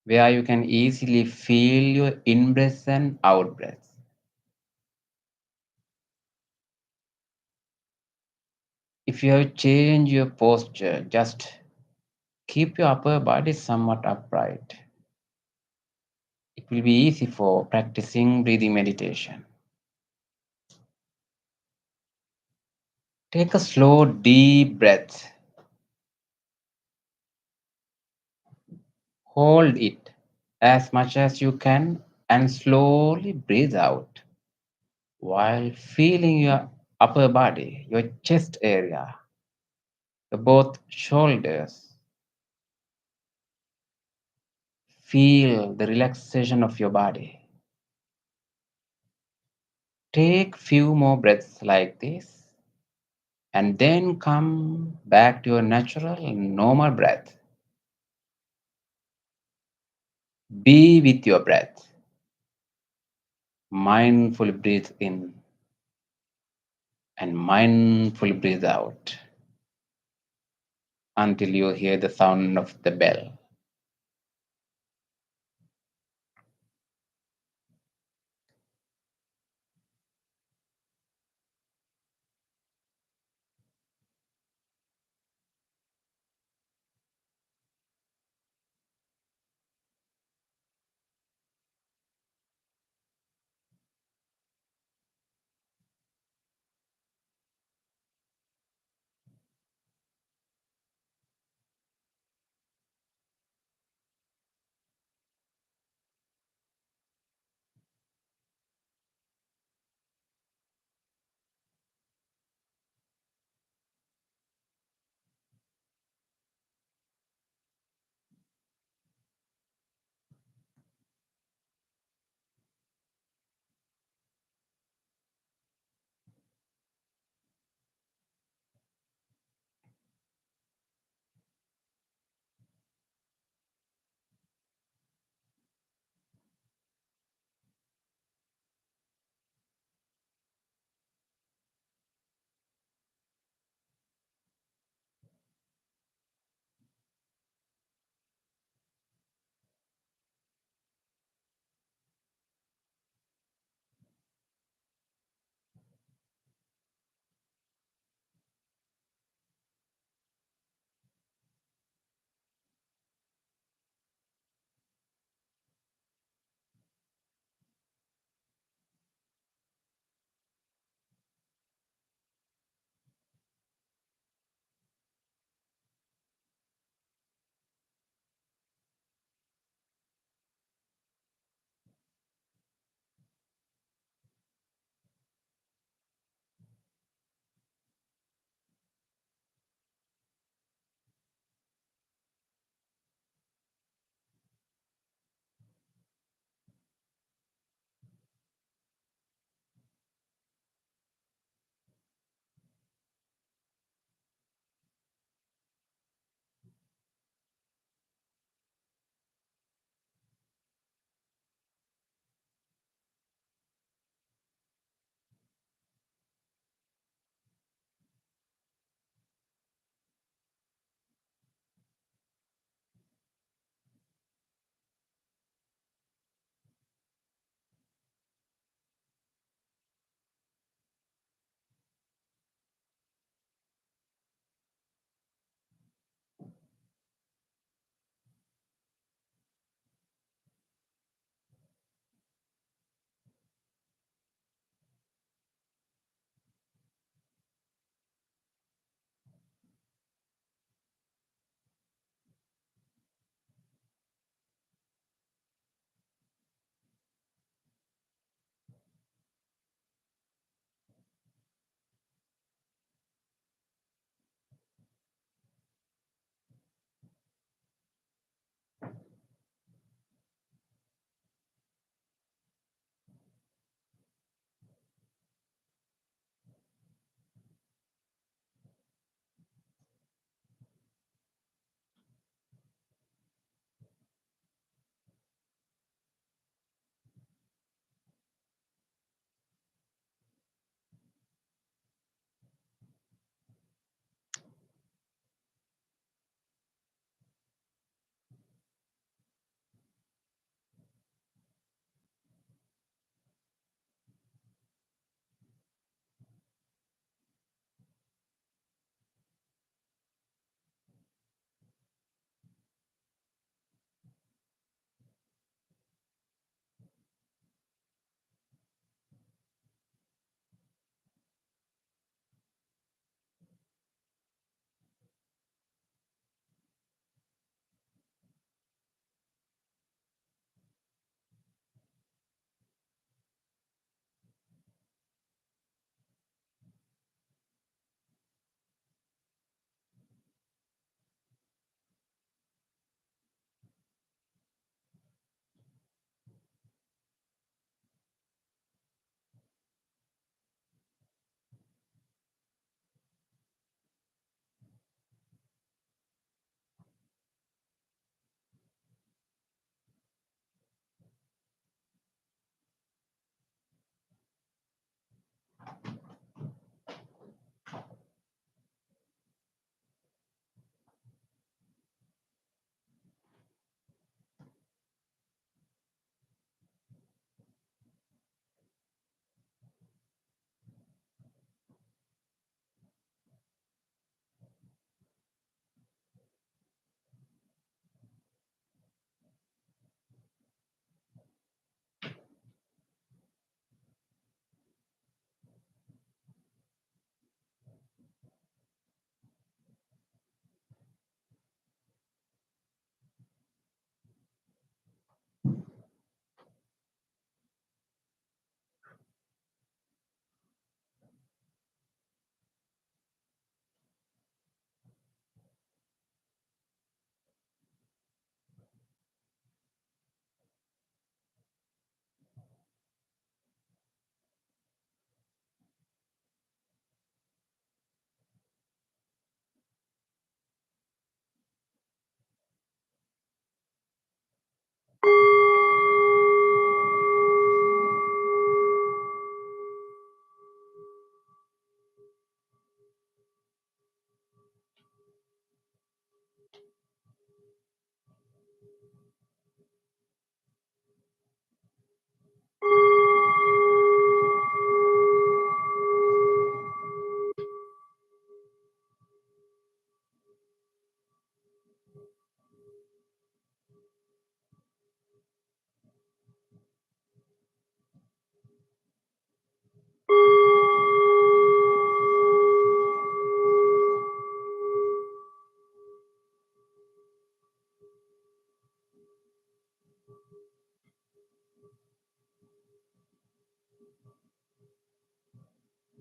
where you can easily feel your in breaths and out breaths. If you have changed your posture, just keep your upper body somewhat upright. It will be easy for practicing breathing meditation. Take a slow, deep breath. Hold it as much as you can and slowly breathe out while feeling your upper body, your chest area, both shoulders. Feel the relaxation of your body. Take few more breaths like this and then come back to your natural normal breath. Be with your breath. Mindfully breathe in and mindfully breathe out until you hear the sound of the bell.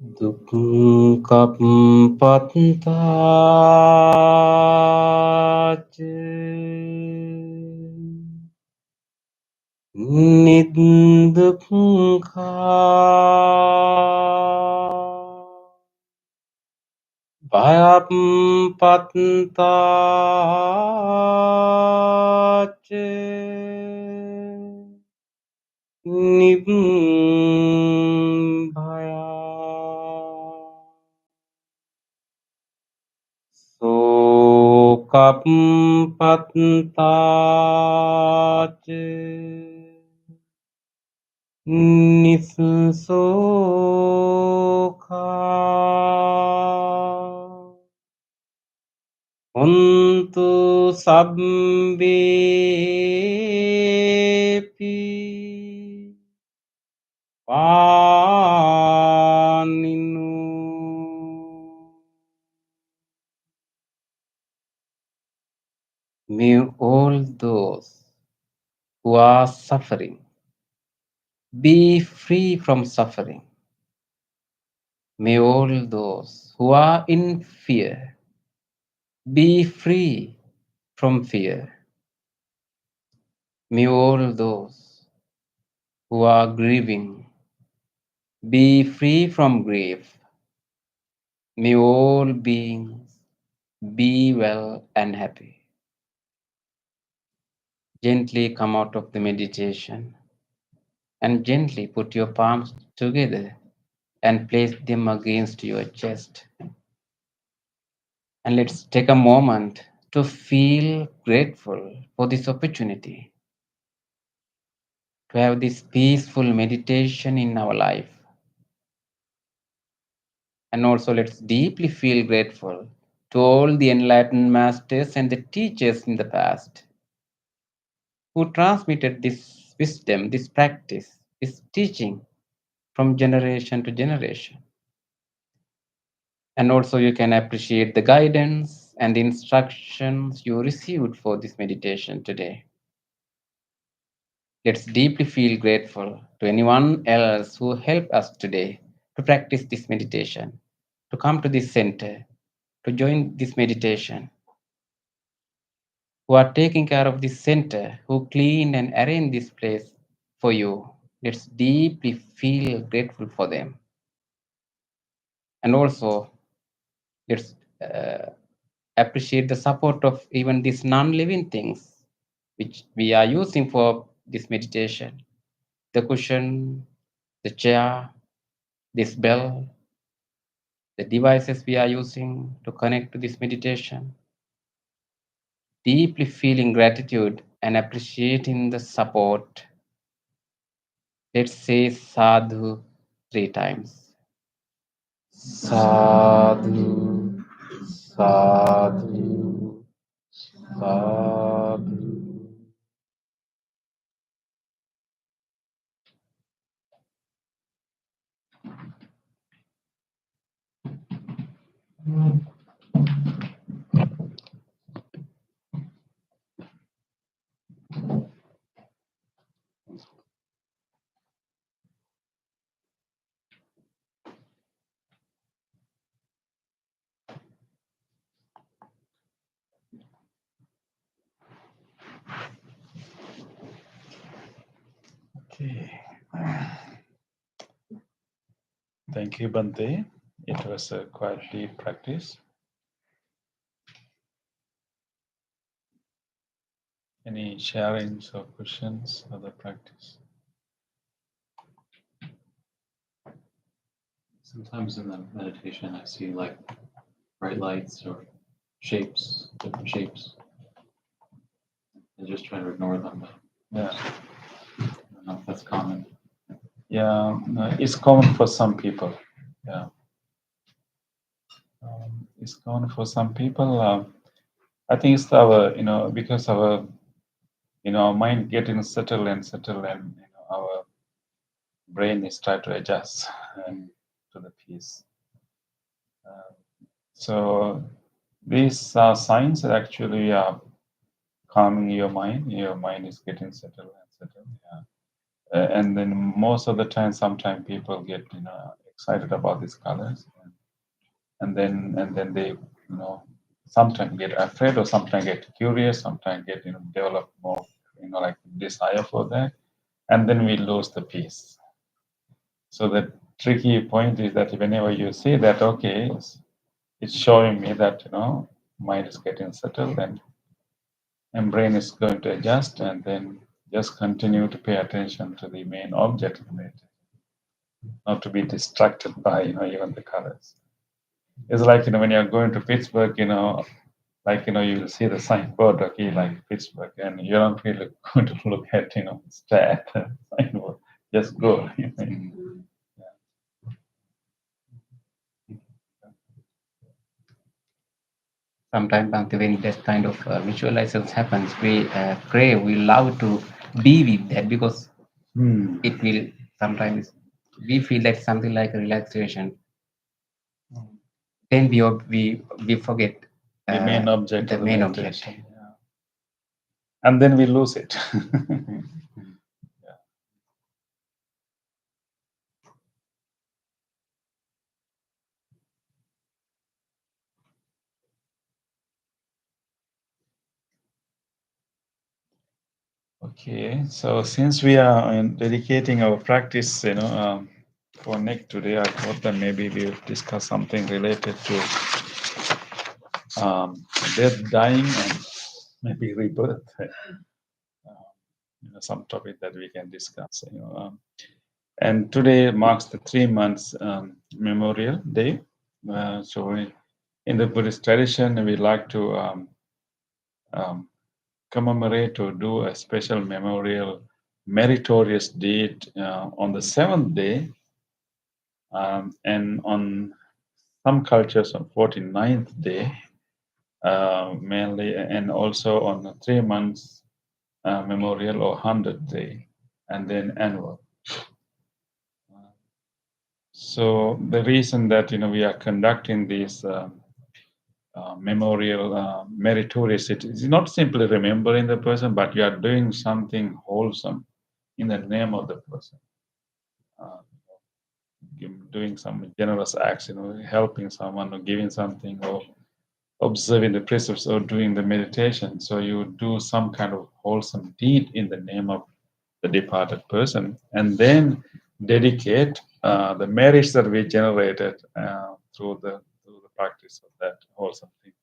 Dukkam pattaj niddukkha bhayam pattaj nibbaya sokam pattaj nisokha untu sabbepi paninu. May all those who are suffering be free from suffering. May all those who are in fear be free from fear. May all those who are grieving be free from grief. May all beings be well and happy. Gently come out of the meditation and gently put your palms together and place them against your chest. And let's take a moment to feel grateful for this opportunity to have this peaceful meditation in our life. And also, let's deeply feel grateful to all the enlightened masters and the teachers in the past who transmitted this wisdom, this practice, this teaching from generation to generation. And also, you can appreciate the guidance and the instructions you received for this meditation today. Let's deeply feel grateful to anyone else who helped us today to practice this meditation, to come to this center, to join this meditation, who are taking care of this center, who cleaned and arranged this place for you. Let's deeply feel grateful for them. And also, let's appreciate the support of even these non-living things which we are using for this meditation. The cushion, the chair, this bell, the devices we are using to connect to this meditation. Deeply feeling gratitude and appreciating the support. Let's say sadhu 3 times. Sadhu, sadhu, sadhu. Okay. Thank you, Bante. It was a quite deep practice. Any sharings or questions of the practice? Sometimes in the meditation, I see like bright lights or shapes, different shapes, and just try to ignore them. Yeah. I don't know if that's common. Yeah, no, it's common for some people. Yeah. It's common for some people. I think it's our, because our, mind getting settled and our brain is trying to adjust and to the peace. So these are signs that actually are calming your mind. Your mind is getting settled and settled. Yeah. And then most of the time, sometimes people get excited about these colors, and then they, sometimes get afraid, or sometimes get curious, sometimes get, develop more, like desire for that, and then we lose the peace. So the tricky point is that whenever you see that, okay, it's showing me that, mind is getting settled, and brain is going to adjust, and then just continue to pay attention to the main object of it, not to be distracted by, even the colors. It's like, when you're going to Pittsburgh, like, you will see the signboard, okay, like Pittsburgh, and you're not really going to look at, stare at the signboard, just go. Sometimes when that kind of visualizations happens, we crave, we love to be with that because it will sometimes we feel that something like a relaxation. Then we forget The main object the of the main meditation. object. Yeah. And then we lose it. Okay, so since we are dedicating our practice, for next today, I thought that maybe we'll discuss something related to death, dying, and maybe rebirth. Some topic that we can discuss. And today marks the 3 months Memorial Day. So in the Buddhist tradition, we like to commemorate or do a special memorial meritorious deed on the 7th day, and on some cultures on 49th day, mainly, and also on the 3 months memorial or 100th day, and then annual. So the reason that we are conducting this memorial meritorious, it is not simply remembering the person, but you are doing something wholesome in the name of the person. Doing some generous acts, helping someone or giving something or observing the precepts or doing the meditation. So you do some kind of wholesome deed in the name of the departed person, and then dedicate the merits that we generated through the practice of that wholesome thing.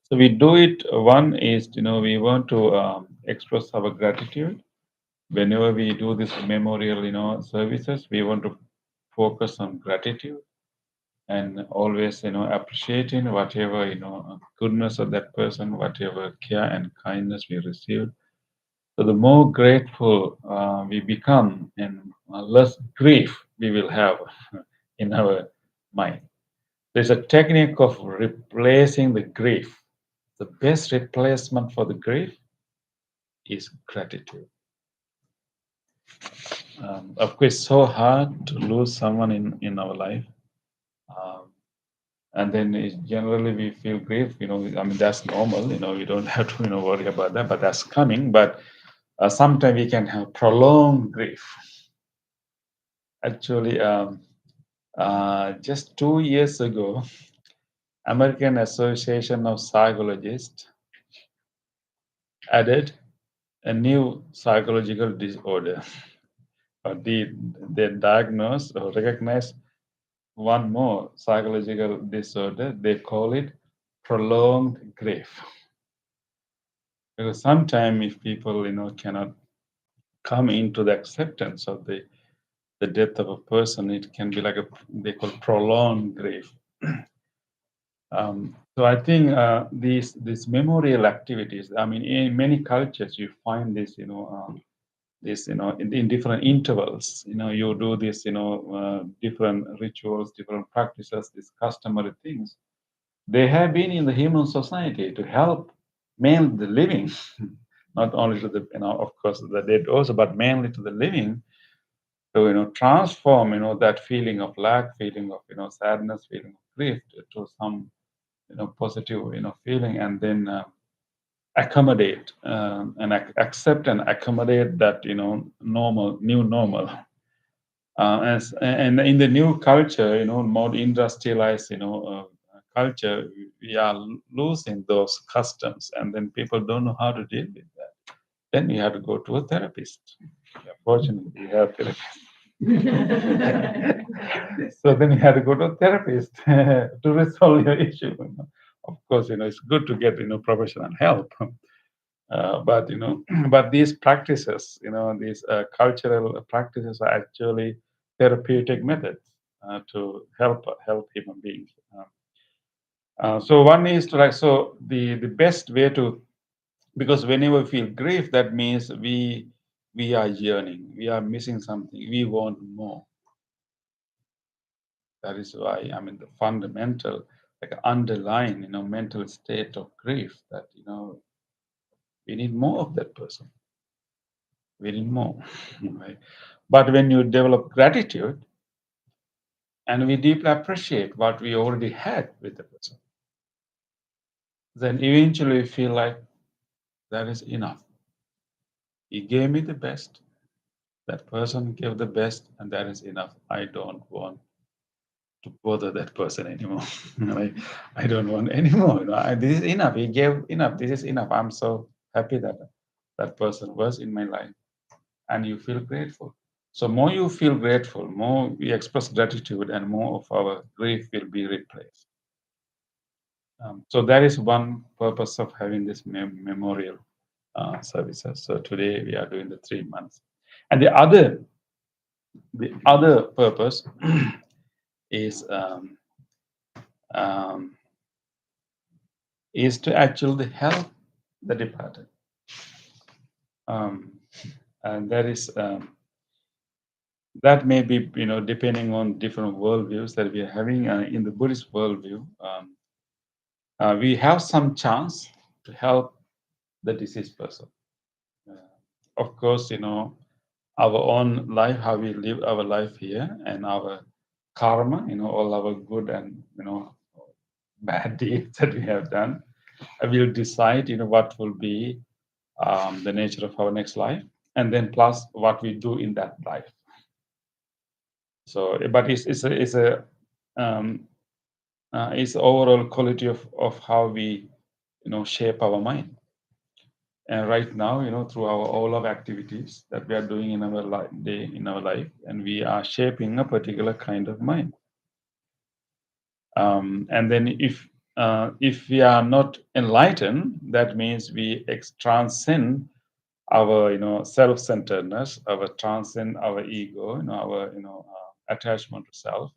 So we do it. One is, we want to express our gratitude. Whenever we do this memorial, services, we want to focus on gratitude and always, appreciating whatever, goodness of that person, whatever care and kindness we received. So the more grateful we become, and less grief we will have in our mind. There's a technique of replacing the grief. The best replacement for the grief is gratitude. Of course, so hard to lose someone in our life. And then generally we feel grief, that's normal, we don't have to, worry about that, but that's coming. But sometimes we can have prolonged grief. Actually, just 2 years ago, American Association of Psychologists added a new psychological disorder. They diagnosed or recognized one more psychological disorder. They call it prolonged grief. Because sometimes if people, cannot come into the acceptance of the death of a person, it can be like they call prolonged grief. So I think these memorial activities. I mean, in many cultures you find this, in different intervals. You do this, different rituals, different practices, these customary things. They have been in the human society to help mainly the living, not only to the, of course, the dead also, but mainly to the living, to transform, that feeling of lack, feeling of, sadness, feeling of grief to some, positive, feeling, and then accommodate and accept and accommodate that, new normal. And in the new culture, more industrialized, culture, we are losing those customs, and then people don't know how to deal with that. Then you have to go to a therapist. Fortunately, we have therapists. So then you have to go to a therapist to resolve your issue. Of course, it's good to get professional help. But but these practices, these cultural practices are actually therapeutic methods to help human beings. So one is to so the best way to, because whenever we feel grief, that means we are yearning, we are missing something, we want more. That is why, the fundamental, underlying, mental state of grief, that we need more of that person. We need more. Right? But when you develop gratitude and we deeply appreciate what we already had with the person, then eventually we feel like that is enough. He gave me the best. That person gave the best, and that is enough. I don't want to bother that person anymore. I don't want anymore. This is enough. He gave enough. This is enough. I'm so happy that that person was in my life, and you feel grateful. So more you feel grateful, more we express gratitude, and more of our grief will be replaced. So that is one purpose of having this memorial services. So today we are doing the 3 months, and the other purpose is um, is to actually help the departed, and that may be depending on different worldviews that we are having. In the Buddhist worldview, we have some chance to help the deceased person. Of course, our own life, how we live our life here, and our karma, all our good and bad deeds that we have done, will decide, what will be the nature of our next life, and then plus what we do in that life. So, but it's overall quality of how we, shape our mind. And right now, through our all of activities that we are doing in our life, and we are shaping a particular kind of mind. And then if we are not enlightened, that means we transcend our self-centeredness, our transcend our ego, our attachment to self.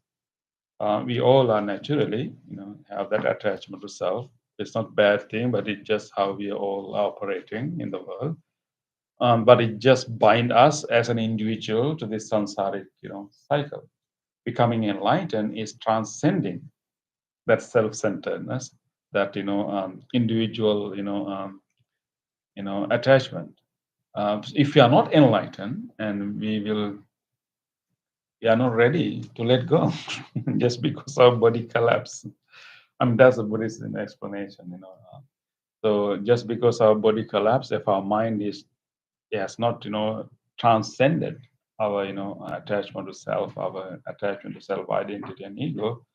We all are naturally have that attachment to self. It's not bad thing, but it's just how we are all operating in the world. But it just bind us as an individual to this samsaric cycle. Becoming enlightened is transcending that self-centeredness, that individual attachment. If we are not enlightened, and we are not ready to let go just because our body collapse. That's a Buddhist explanation. So just because our body collapse, if our mind has not transcended our attachment to self, our attachment to self identity and ego,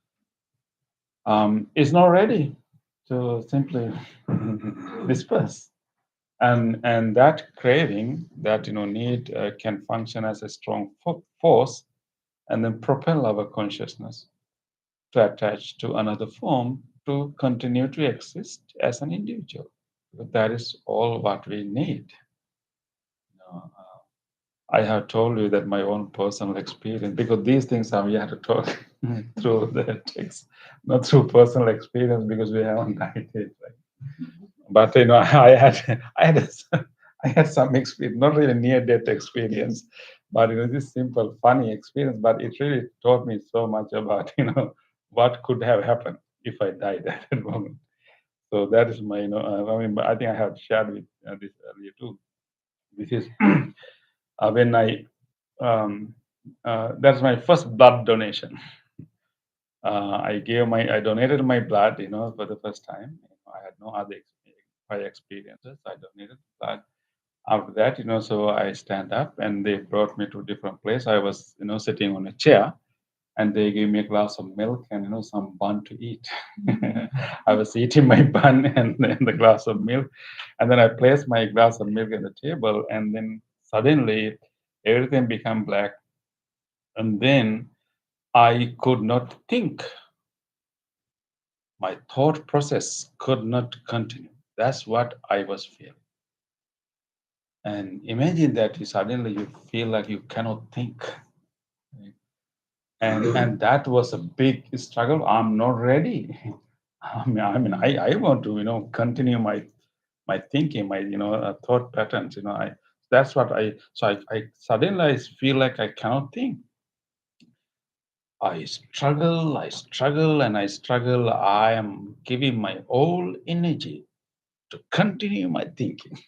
is not ready to simply disperse. And that craving, that need, can function as a strong force, and then propel our consciousness to attach to another form to continue to exist as an individual. But that is all what we need. I have told you that my own personal experience, because these things we have to talk through the text, not through personal experience, because we haven't died it. Right? But I had some experience, not really near-death experience, but this simple, funny experience. But it really taught me so much about what could have happened if I died at that moment. So that is my I think I have shared with this earlier too. This is when that's my first blood donation. I donated my blood, for the first time. I had no other prior experiences. I donated blood, After that, so I stand up and they brought me to a different place. I was, sitting on a chair and they gave me a glass of milk and, some bun to eat. I was eating my bun and then the glass of milk. And then I placed my glass of milk on the table and then suddenly everything became black. And then I could not think. My thought process could not continue. That's what I was feeling. And imagine that you feel like you cannot think. Right? And that was a big struggle. I'm not ready. I want to, continue my thinking, my, thought patterns. That's what I suddenly I feel like I cannot think. I struggle, and I struggle. I am giving my whole energy to continue my thinking.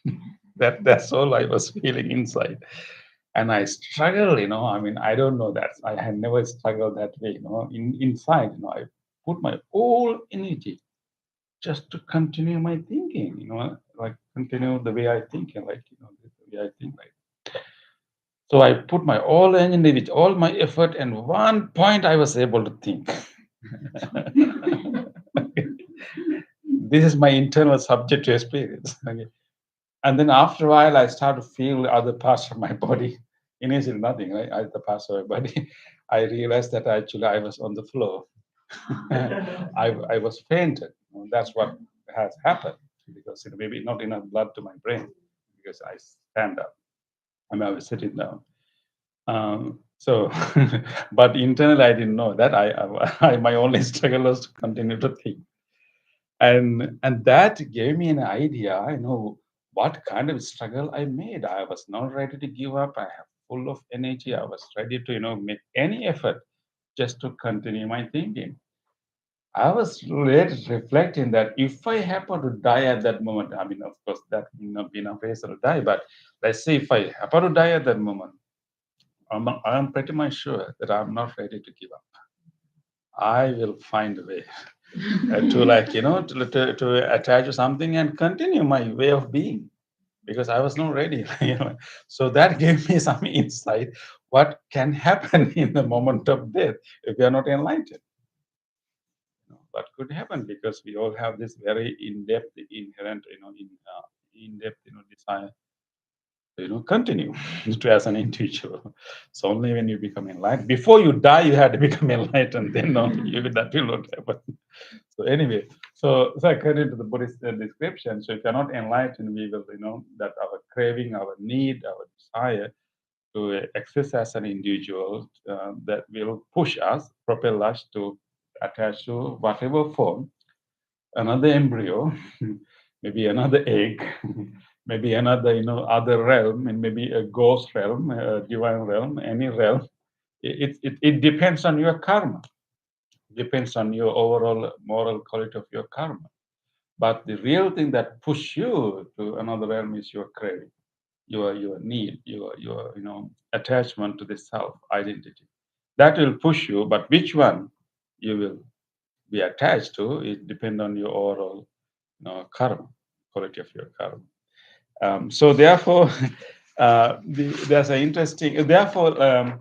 That's all I was feeling inside. And I struggle, I don't know that. I had never struggled that way, inside, I put my whole energy just to continue my thinking, like continue the way I think, and like, the way I think, like. So I put my all energy with all my effort, and one point I was able to think. This is my internal subjective experience. Okay. And then after a while, I start to feel other parts of my body. Initially, nothing, right? Other parts of my body. I realized that actually I was on the floor. I was fainted. That's what has happened because maybe not enough blood to my brain because I stand up. I was sitting down. So, but internally, I didn't know that. My only struggle was to continue to think, and that gave me an idea. What kind of struggle I made. I was not ready to give up. I have full of energy. I was ready to make any effort just to continue my thinking. I was really reflecting that if I happen to die at that moment, of course, that will not be enough reason to die, but let's say if I happen to die at that moment, I'm pretty much sure that I'm not ready to give up. I will find a way to, like, to attach to something and continue my way of being because I was not ready. So that gave me some insight what can happen in the moment of death if we are not enlightened. What could happen because we all have this very in-depth, inherent, in-depth, desire to, continue to as an individual. So only when you become enlightened, before you die, you have to become enlightened. Then only that will not happen. So anyway, so according to the Buddhist description, so if you're not enlightened, we will, that our craving, our need, our desire to exist as an individual, that will push us, propel us to attach to whatever form, another embryo, maybe another egg, maybe another, other realm, and maybe a ghost realm, a divine realm, any realm. It depends on your karma, depends on your overall moral quality of your karma. But the real thing that push you to another realm is your craving, your need, your attachment to the self identity. That will push you, but which one you will be attached to, it depends on your overall karma, quality of your karma. So therefore, there's an interesting. Therefore,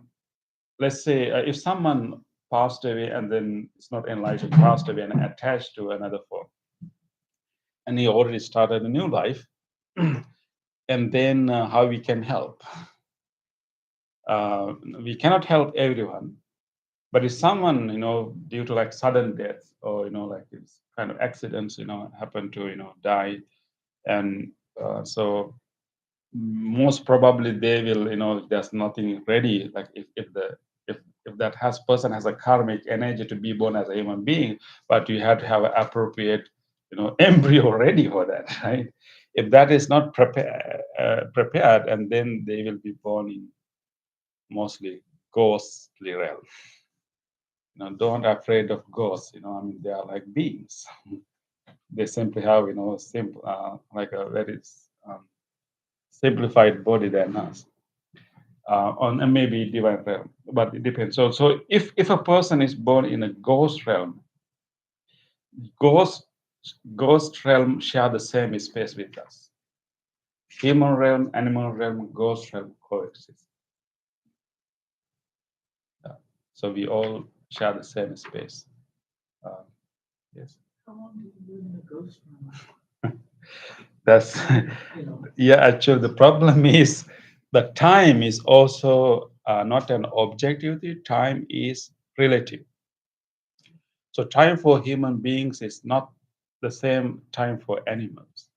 let's say if someone passed away and then it's not enlightened, passed away and attached to another form, and he already started a new life, and then how we can help? We cannot help everyone, but if someone, due to like sudden death or like it's kind of accidents, happen to die, and so most probably they will, there's nothing ready. Like if that person has a karmic energy to be born as a human being, but you have to have an appropriate, embryo ready for that, right? If that is not prepared, and then they will be born in mostly ghostly realm. Don't afraid of ghosts. They are like beings. They simply have, simple, like a very simplified body than us, on and maybe divine realm, but it depends. So if a person is born in a ghost realm, ghost ghost realm share the same space with us. human realm, animal realm, ghost realm coexist. So we all share the same space. Yes. How long do you live in a ghost room? That's yeah. Actually, the problem is the time is also not an objectivity. Time is relative. So time for human beings is not the same time for animals.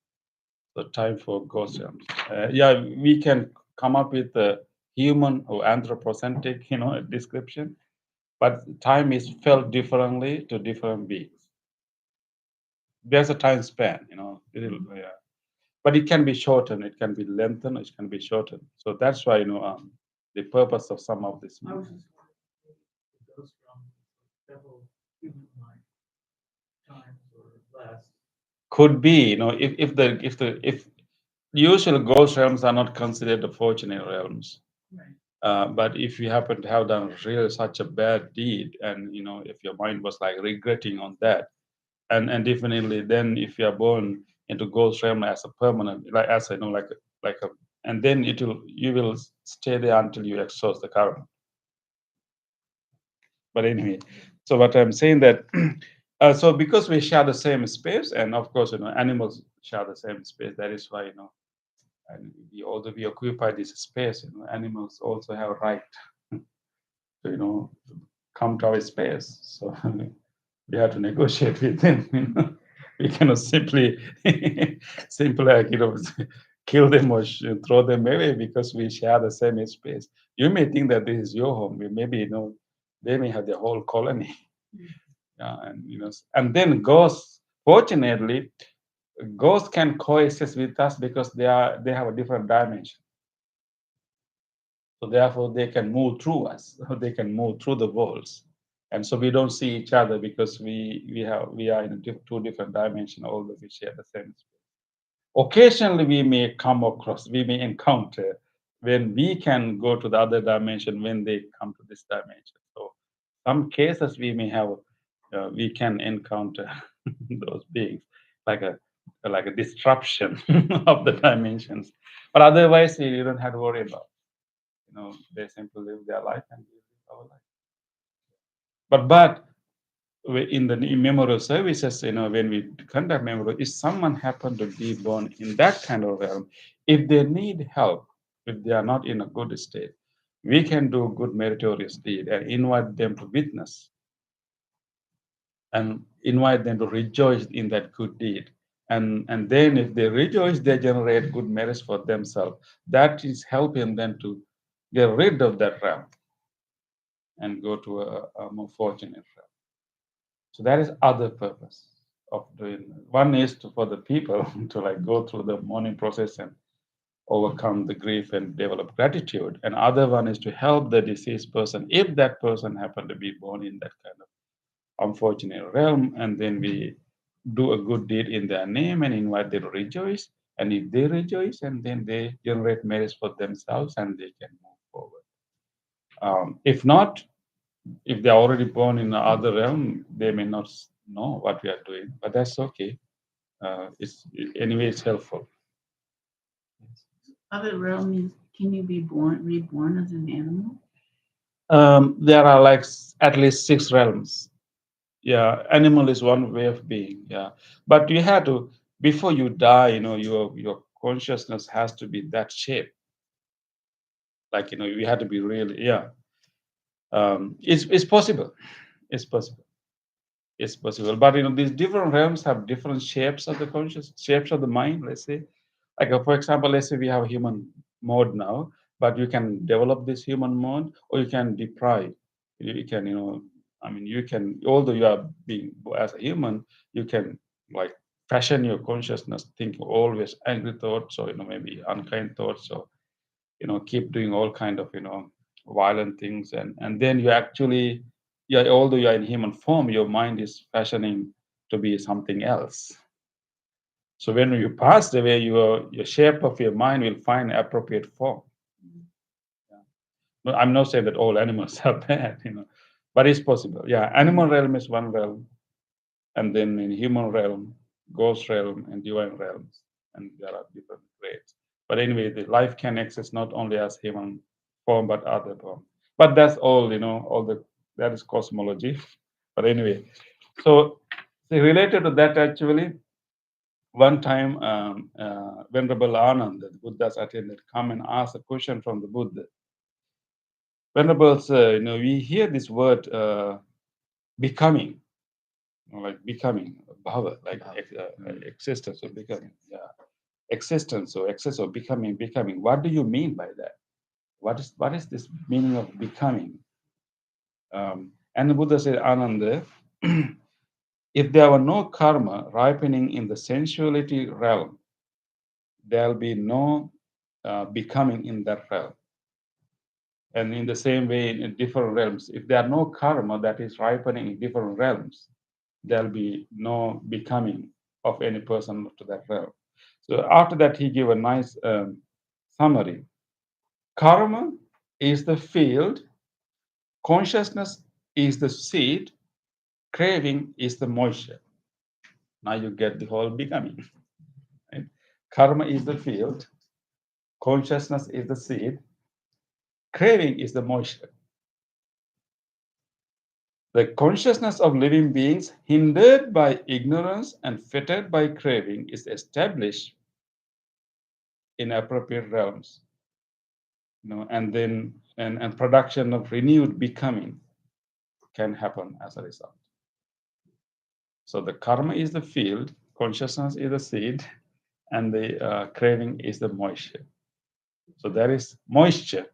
So time for ghost realms. Yeah, we can come up with a human or anthropocentric, description, but time is felt differently to different beings. There's a time span, yeah. But it can be shortened, it can be lengthened, it can be shortened. So that's why, the purpose of some of this I was just wondering, if the ghost room is several human lifetimes or less. could be, if usual ghost realms are not considered the fortunate realms. Right. But if you happen to have done really such a bad deed, and if your mind was like regretting on that, and definitely then if you are born into ghost realm as a permanent, like as I know, like a, and then you will stay there until you exhaust the karma. But anyway, so what I'm saying that, so because we share the same space, and of course, animals share the same space. That is why, and although we occupy this space, animals also have a right to, come to our space. So we have to negotiate with them. We cannot simply, simply like, kill them or throw them away because we share the same space. You may think that this is your home. Maybe they may have their whole colony. Yeah, and and then ghosts. Fortunately, ghosts can coexist with us because they have a different dimension. So therefore, they can move through us. They can move through the walls, and so we don't see each other because we are in two different dimensions, although we share the same space. Occasionally, we may encounter when we can go to the other dimension when they come to this dimension. So some cases we can encounter those beings like a disruption of the dimensions, but otherwise you don't have to worry about. They simply live their life and we live our life. But in the memorial services, when we conduct memorial, if someone happened to be born in that kind of realm, if they need help, if they are not in a good state, we can do good meritorious deed and invite them to witness and invite them to rejoice in that good deed. And then if they rejoice, they generate good merits for themselves. That is helping them to get rid of that realm and go to a more fortunate realm. So that is other purpose of doing. One is for the people to like go through the mourning process and overcome the grief and develop gratitude. And other one is to help the deceased person if that person happened to be born in that kind of unfortunate realm. And then we do a good deed in their name and invite them to rejoice. And if they rejoice, and then they generate merits for themselves and they can move forward. If not, if they're already born in another realm, they may not know what we are doing, but that's okay. Anyway, it's helpful. Other realm means, can you be reborn as an animal? There are like at least 6 realms. Yeah, animal is one way of being. Yeah, but you have to before you die. Your consciousness has to be that shape. Like you have to be really, yeah. It's possible. It's possible. It's possible. But these different realms have different shapes of the conscious, shapes of the mind, let's say. Like for example, let's say we have a human mode now, but you can develop this human mode or you can deprive. You can, you can, although you are being as a human, you can like fashion your consciousness, think always angry thoughts or maybe unkind thoughts or keep doing all kind of violent things and then you actually, yeah, although you're in human form, your mind is fashioning to be something else. So when you pass away, your shape of your mind will find appropriate form. Yeah. But I'm not saying that all animals are bad, but it's possible. Yeah, animal realm is one realm, and then in human realm, ghost realm, and divine realms, and there are different grades. But anyway, the life can exist not only as human form but other form. But that's all, that is cosmology. But anyway, so related to that, actually, one time Venerable Anand, the Buddha's attendant, come and ask a question from the Buddha. Venerables, we hear this word becoming, like becoming, bhava, like existence or becoming, yeah, existence or excess of becoming. What do you mean by that? What is this meaning of becoming? And the Buddha said, Ananda, if there were no karma ripening in the sensuality realm, there'll be no becoming in that realm. And in the same way, in different realms, if there are no karma that is ripening in different realms, there'll be no becoming of any person to that realm. So after that, he gave a nice summary. Karma is the field, consciousness is the seed, craving is the moisture. Now you get the whole becoming. Right? Karma is the field, consciousness is the seed, craving is the moisture. The consciousness of living beings, hindered by ignorance and fettered by craving, is established in appropriate realms. And then and production of renewed becoming can happen as a result. So the karma is the field, consciousness is the seed, and the craving is the moisture. So there is moisture.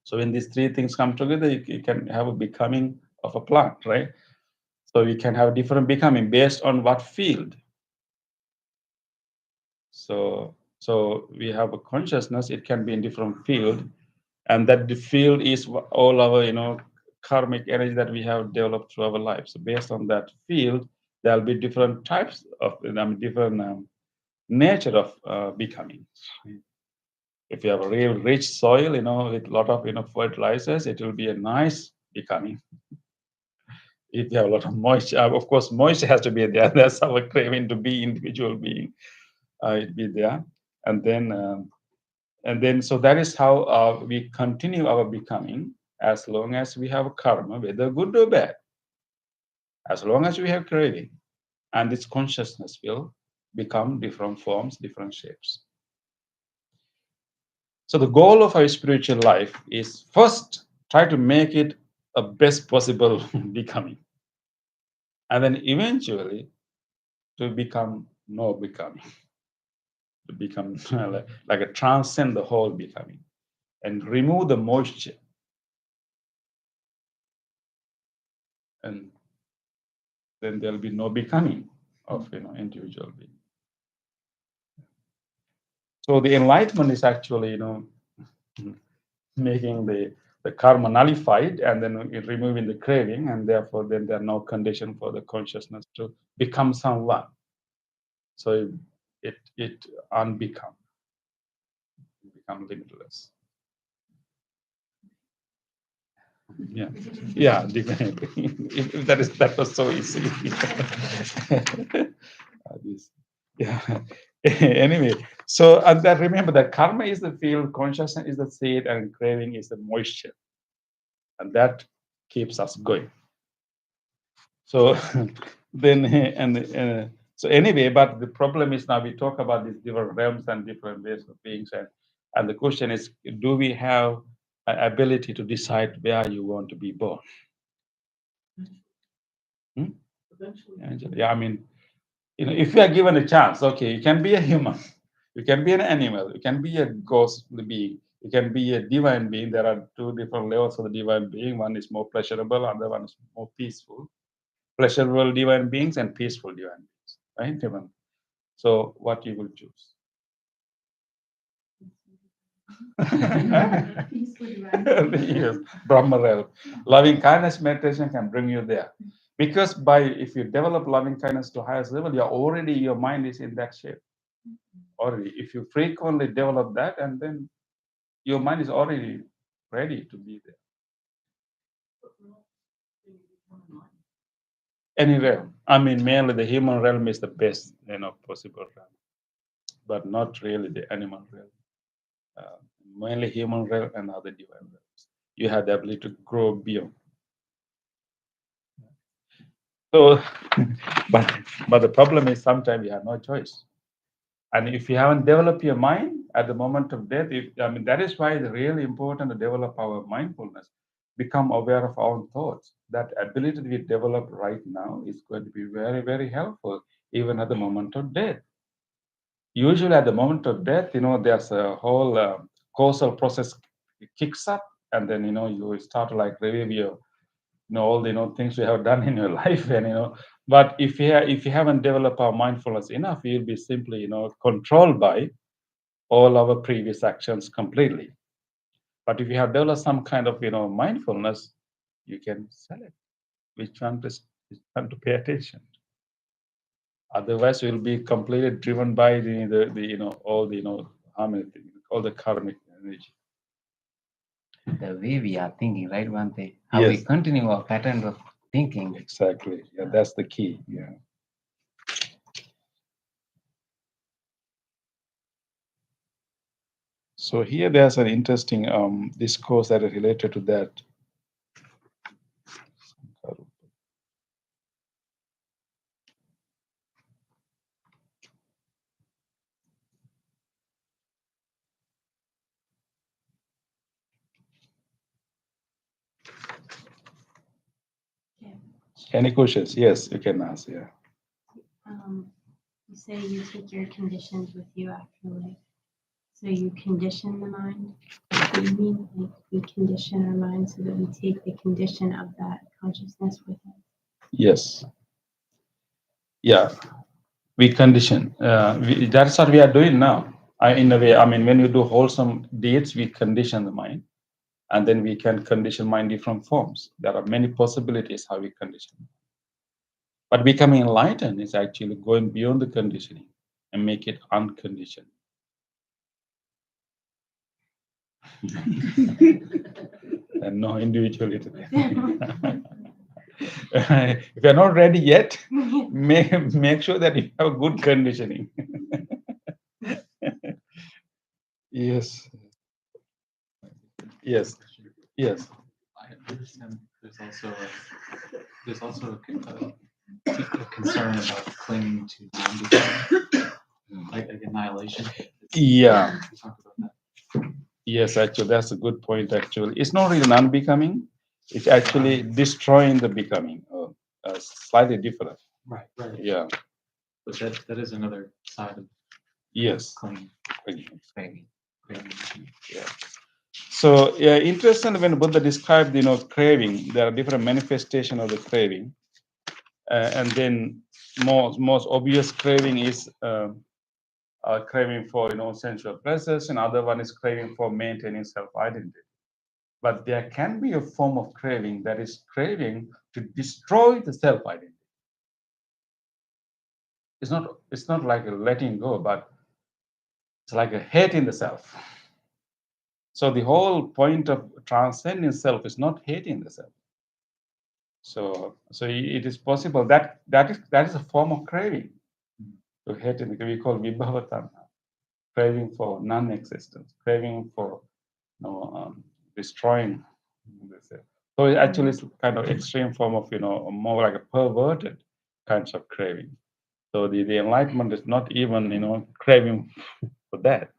So when these three things come together, you can have a becoming of a plant, right? So you can have different becoming based on what field. So we have a consciousness, it can be in different field, and that the field is all our, karmic energy that we have developed through our lives. So based on that field, there'll be different types of, different nature of becoming. If you have a real rich soil, with a lot of, fertilizers, it will be a nice becoming. If you have a lot of moisture, of course, moisture has to be there. That's our craving to be individual being. It be there, and then so that is how we continue our becoming, as long as we have karma, whether good or bad. As long as we have craving, and this consciousness will become different forms, different shapes. So the goal of our spiritual life is first try to make it a best possible becoming, and then eventually to become no becoming, to become like a transcend the whole becoming, and remove the moisture, and then there'll be no becoming of individual being. So the enlightenment is actually making the karma nullified, and then removing the craving, and therefore then there are no condition for the consciousness to become someone. So it unbecome, become limitless. Yeah, definitely. If that was so easy. Yeah. Anyway, so and then remember that karma is the field, consciousness is the seed, and craving is the moisture, and that keeps us going. So then so anyway, but the problem is now we talk about these different realms and different ways of beings, and the question is, do we have an ability to decide where you want to be born? Yeah, I mean, if you are given a chance, okay, you can be a human, you can be an animal, you can be a ghost being, you can be a divine being. There are two different levels of the divine being. One is more pleasurable, other one is more peaceful. Pleasurable divine beings and peaceful divine beings, right? Human. So what you will choose? Yes, Brahma realm. Loving kindness meditation can bring you there. Because if you develop loving kindness to highest level, your mind is in that shape. Already. If you frequently develop that, and then your mind is already ready to be there. Any realm. I mean, mainly the human realm is the best, possible realm. but not really the animal realm. Mainly human realm and other divine realms. You have the ability to grow beyond. So, but the problem is sometimes you have no choice. And if you haven't developed your mind at the moment of death, that is why it's really important to develop our mindfulness, become aware of our own thoughts. That ability we develop right now is going to be very, very helpful, even at the moment of death. Usually, at the moment of death, there's a whole causal process kicks up, and then you start to like review your all the things you have done in your life, and but if you haven't developed our mindfulness enough, you'll be simply controlled by all our previous actions completely. But if you have developed some kind of mindfulness, you can select which one to pay attention. Otherwise, you'll be completely driven by the all the how many things, all the karmic energy. The way we are thinking, right, Bhante? How we Yes. continue our pattern of thinking. Exactly. Yeah, that's the key. Yeah. So here there's an interesting discourse that is related to that. Any questions? Yes, you can ask. Yeah. You say you take your conditions with you after life. So you condition the mind. What do you mean? Like we condition our mind so that we take the condition of that consciousness with us. Yes. Yeah. We condition. That's what we are doing now. In a way, when you do wholesome deeds, we condition the mind, and then we can condition mind in different forms. There are many possibilities how we condition. But becoming enlightened is actually going beyond the conditioning and make it unconditioned. And no individuality. If you're not ready yet, make sure that you have good conditioning. Yes. Yes. Yes. I understand there's also a concern about clinging to non-becoming, like annihilation. Yeah. We talked about that. Yes, actually, that's a good point. Actually, it's not really non-becoming; it's actually destroying the becoming. Slightly different. Right. Yeah. But that is another side of Yes. clinging. Craving. Yeah. So, yeah, interesting when Buddha described, craving. There are different manifestations of the craving, and then most obvious craving is craving for sensual pleasures, and other one is craving for maintaining self-identity. But there can be a form of craving that is craving to destroy the self-identity. It's not like a letting go, but it's like a hating the self. So the whole point of transcending self is not hating the self. So it is possible that is a form of craving. To hating, we call vibhava, craving for non-existence, craving for destroying the self. So it actually is kind of extreme form of more like a perverted kinds of craving. So the enlightenment is not even craving for that.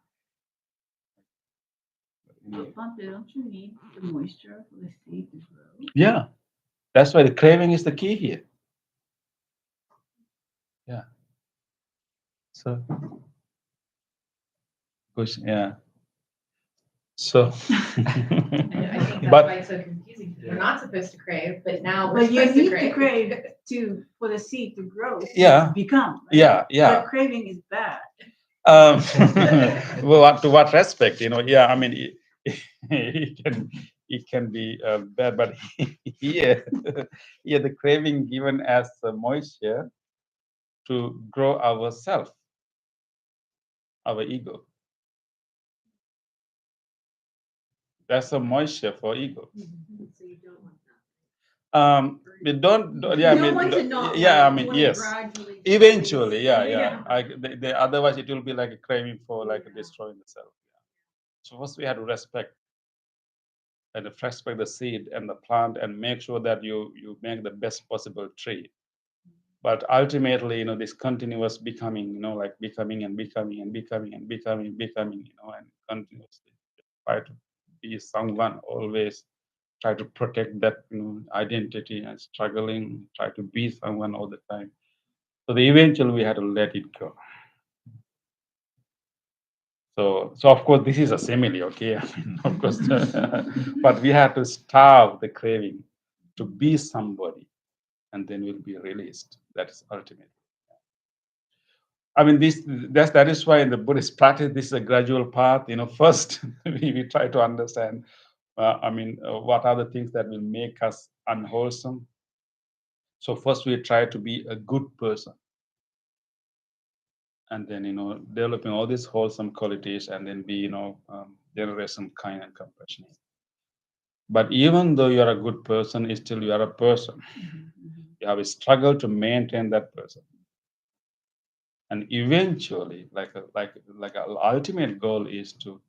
Bhante, don't you need the moisture for the seed to grow? Yeah, that's why the craving is the key here. Yeah. So, question, yeah. So, I think that's but why it's so confusing. We're not supposed to crave, but now we're But you supposed to need crave. to crave for the seed to grow. Yeah. To become. Right? yeah. But craving is bad. Well, to what respect? Yeah. It can be bad, but here, the craving given as moisture to grow ourself, our ego. That's a moisture for ego. So you don't want that. we don't yeah, I You mean, don't want to not yeah, I like, mean, you wanna yes. gradually Eventually, yeah, decrease. yeah. Otherwise, it will be like a craving for like destroying the self. So first, we have to respect the seed and the plant, and make sure that you make the best possible tree. But ultimately, this continuous becoming, like becoming and becoming and becoming and becoming, and continuously try to be someone, always try to protect that identity, and struggling, try to be someone all the time. So eventually we had to let it go. So of course this is a simile, okay? I mean, of course, but we have to starve the craving to be somebody, and then we'll be released. That's ultimate. I mean, that is why in the Buddhist practice, this is a gradual path. First we try to understand. What are the things that will make us unwholesome? So first we try to be a good person, and then developing all these wholesome qualities, and then be generous and kind and compassionate. But even though you are a good person, still you are a person. You have a struggle to maintain that person, and eventually, like an ultimate goal is to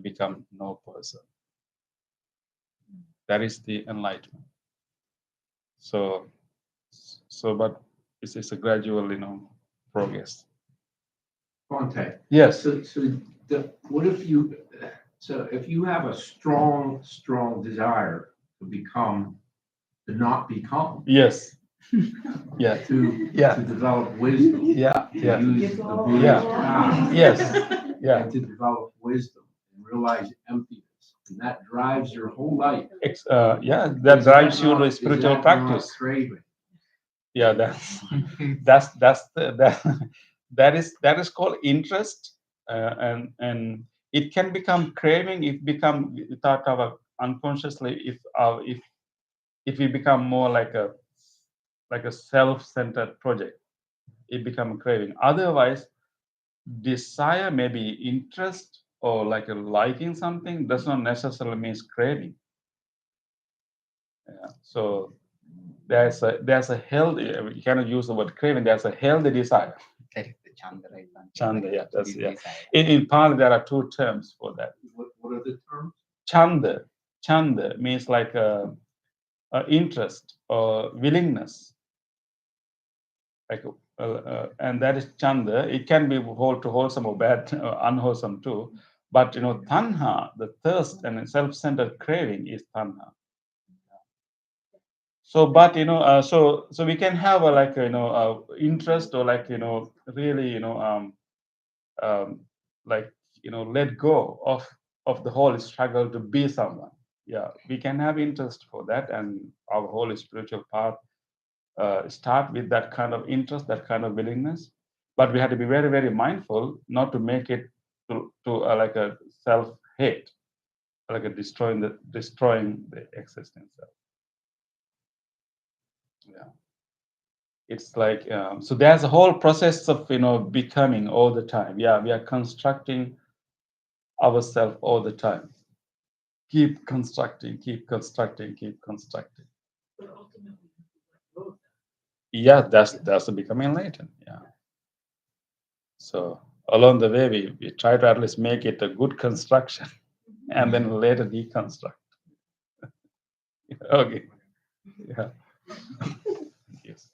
become no person. That is the enlightenment. So but it's a gradual progress. Conte. Yes. What if you have a strong desire to not become, Yes. Yeah. to Yeah. develop wisdom, Yeah. to Yeah. use the Buddhist path, Yes. Yeah. and to develop wisdom and realize emptiness, and that drives your whole life. Yeah, that drives you to Is spiritual that practice. not craving? Yeah, that is called interest, and it can become craving if become without our unconsciously, if we become more like a self-centered project, it become a craving. Otherwise, desire, maybe interest, or like a liking something, does not necessarily means craving. Yeah. So there's a healthy, you cannot use the word craving, there's a healthy desire. That is the chanda, right? Chanda, yeah, that's This yeah. desire. In Pali, there are two terms for that. What are the terms? Chanda means like a interest or willingness, like and that is chanda. It can be wholesome or bad, unwholesome too. But tanha, the thirst and self-centered craving, is tanha. So, but so we can have a interest, or really let go of the whole struggle to be someone. Yeah, we can have interest for that, and our whole spiritual path start with that kind of interest, that kind of willingness. But we have to be very, very mindful not to make it to like a self-hate, like a destroying the existing self. Yeah. It's like so there's a whole process of becoming all the time. Yeah, we are constructing ourselves all the time. Keep constructing. But ultimately, both. Yeah, that's the becoming enlightened. Yeah. So along the way, we try to at least make it a good construction, and then later deconstruct. Okay. Yeah. Yes.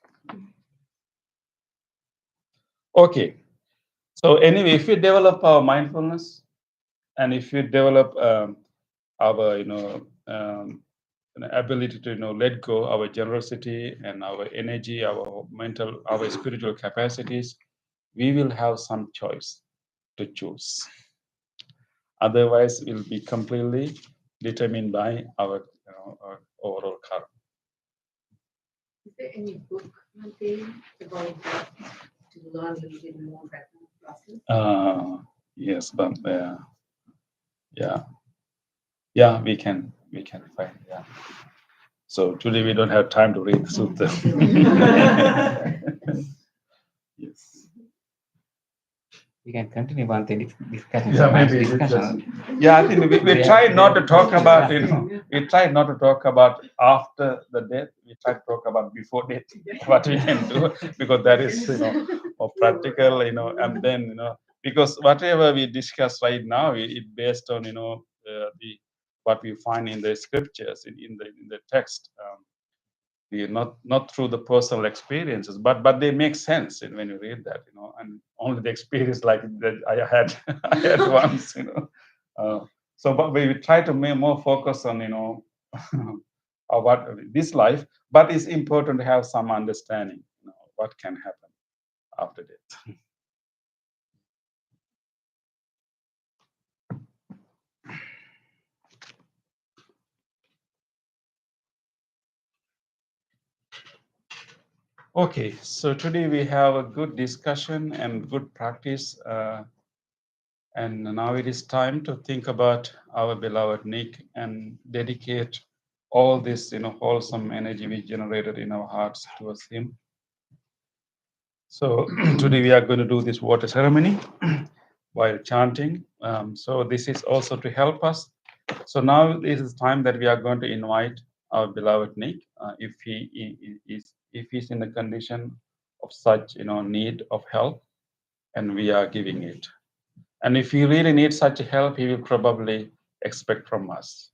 Okay. So anyway, if we develop our mindfulness, and if we develop our ability to let go, our generosity and our energy, our mental, our spiritual capacities, we will have some choice to choose. Otherwise, we'll be completely determined by our overall karma. Is there any book, Monte, about that, to learn a little bit more about that process? Yes, but yeah, we can find, yeah. So today we don't have time to read the sutta. Yes. We can continue on the discussion. Yeah, Nice maybe it's discussion. Yeah, I think we Yeah, try not to yeah. talk about, we try not to talk about after the death. We try to talk about before death, what we can do, because that is, more practical, and then, because whatever we discuss right now, it based on, the what we find in the scriptures, in the text. Not through the personal experiences, but they make sense when you read that, and only the experience like that I had I had once, so but we try to make more focus on, what this life, but it's important to have some understanding, what can happen after death. Okay, so today we have a good discussion and good practice. And now it is time to think about our beloved Nick and dedicate all this, wholesome energy we generated in our hearts towards him. So today we are going to do this water ceremony while chanting. So this is also to help us. So now this is time that we are going to invite our beloved Nick, if if he's in a condition of such, need of help, and we are giving it. And if he really needs such help, he will probably expect from us,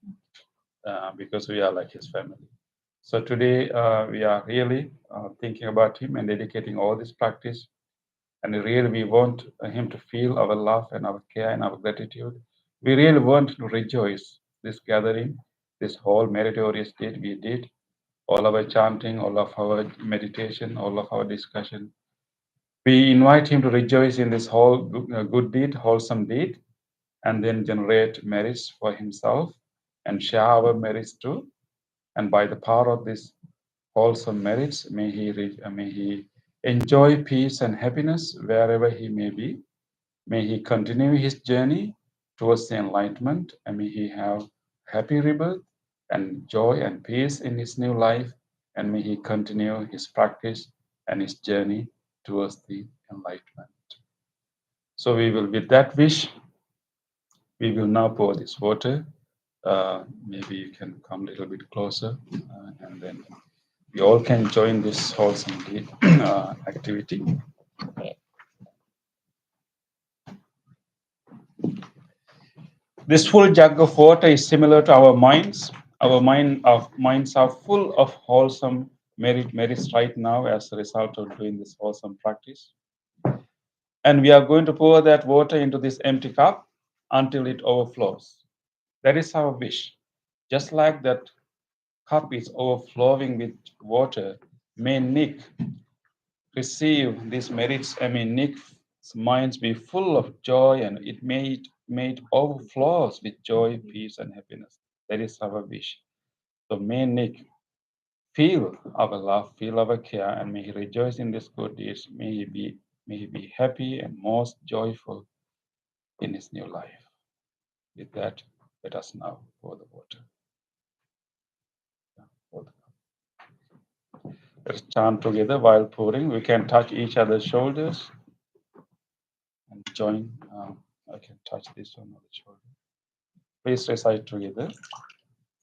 because we are like his family. So today we are really thinking about him and dedicating all this practice. And really, we want him to feel our love and our care and our gratitude. We really want to rejoice this gathering, this whole meritorious deed we did, all our chanting, all of our meditation, all of our discussion. We invite him to rejoice in this whole good deed, wholesome deed, and then generate merits for himself and share our merits too. And by the power of this wholesome merits, may he enjoy peace and happiness wherever he may be. May he continue his journey towards the enlightenment, and may he have happy rebirth and joy and peace in his new life, and may he continue his practice and his journey towards the enlightenment. So we will, with that wish, we will now pour this water. Maybe you can come a little bit closer, and then we all can join this wholesome activity. This full jug of water is similar to our minds. Our minds are full of wholesome merits right now as a result of doing this wholesome practice. And we are going to pour that water into this empty cup until it overflows. That is our wish. Just like that cup is overflowing with water, may Nick receive these merits. Nick's minds be full of joy, and may it overflows with joy, peace, and happiness. That is our wish. So may Nick feel our love, feel our care, and may he rejoice in these good deeds. May he be happy and most joyful in his new life. With that, let us now pour the water. Let's chant together while pouring. We can touch each other's shoulders and join. I can touch this one on the shoulder. Please recite together.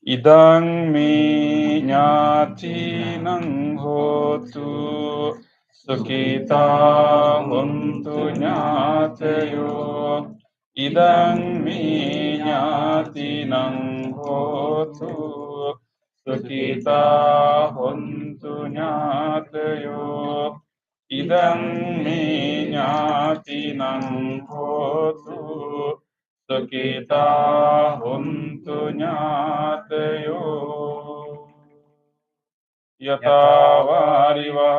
Idang me nyati nang hotu sukita huntu nyatayo. Idang me nyati nang hotu sukita huntu nyatayo. Idang me nyati nang hotu sukita huntu nyatayo. Yata variva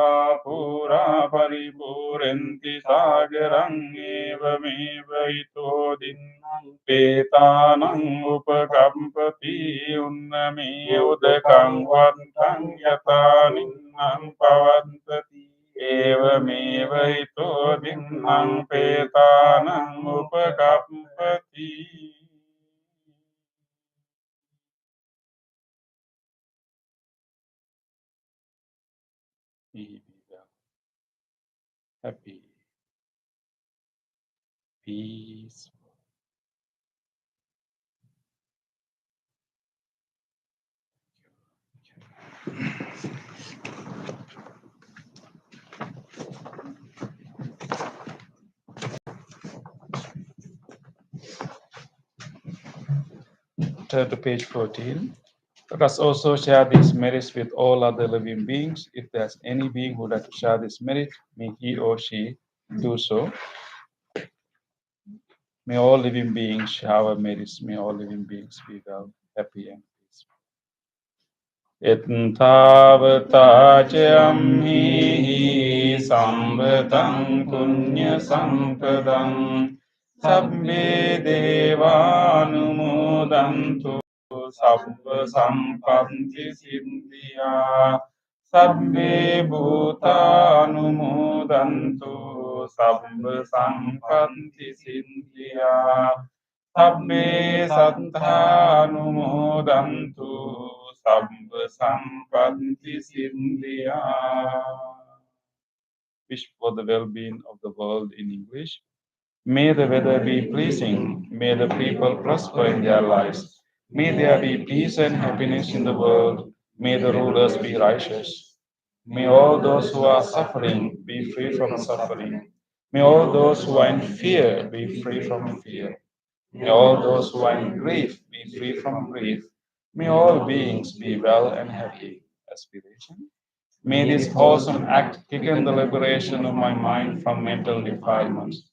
pura paripurenti sagarang evameva ito dinnang petanang upakampati unname udakang vantang yata ninnang pavantati evameva ito dinnang petanang upakampati. May he be well, happy, peaceful. Turn to page 14. Let us also share these merits with all other living beings. If there's any being who would like to share this merit, may he or she do so. May all living beings share our merits. May all living beings be well, happy, and peaceful. Ettavatacyamhi sambhatam punya sampadam sabbe devanumodantu sabba sampanti siddhya sabbe bhutanumodantu sabba sampanti siddhya sabbe satthanumodantu sabba sampanti siddhya. Wish for the well-being of the world in English. May the weather be pleasing. May the people prosper in their lives. May there be peace and happiness in the world. May the rulers be righteous. May all those who are suffering be free from suffering. May all those who are in fear be free from fear. May all those who are in grief be free from grief. May all beings be well and happy. Aspiration. May this wholesome act quicken the liberation of my mind from mental defilements.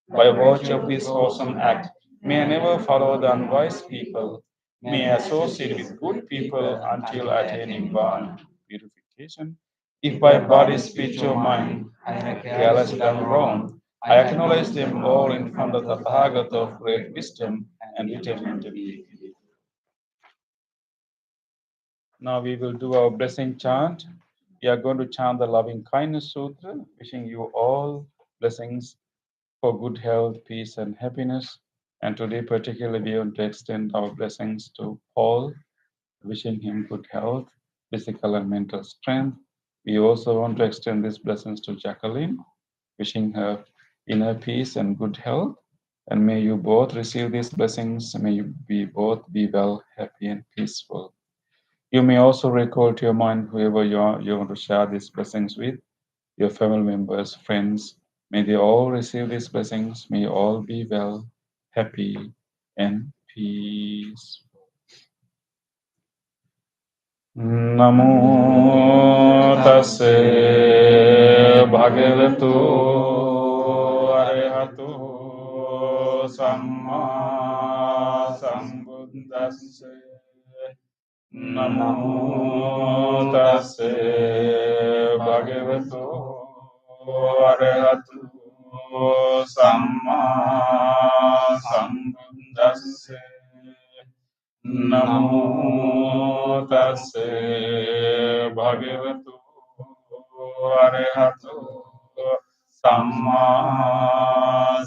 By virtue of this wholesome act, may I never follow the unwise people. May I associate with good people until attaining Nirvana, purification. If by body, speech, or mind I have carelessly done wrong, I acknowledge them all in front of the Tathagata of great wisdom and determine to be. Now we will do our blessing chant. We are going to chant the Loving Kindness Sutra, wishing you all blessings for good health, peace, and happiness. And today, particularly, we want to extend our blessings to Paul, wishing him good health, physical and mental strength. We also want to extend these blessings to Jacqueline, wishing her inner peace and good health. And may you both receive these blessings. May you both be well, happy, and peaceful. You may also recall to your mind whoever you want to share these blessings with, your family members, friends. May they all receive these blessings. May you all be well, happy, and peaceful. Namo tassa bhagavato arahato samma sambuddhassa. Namo tassa bhagavato arahato samma sambuddhassa. Namo tassa bhagavato arahato samma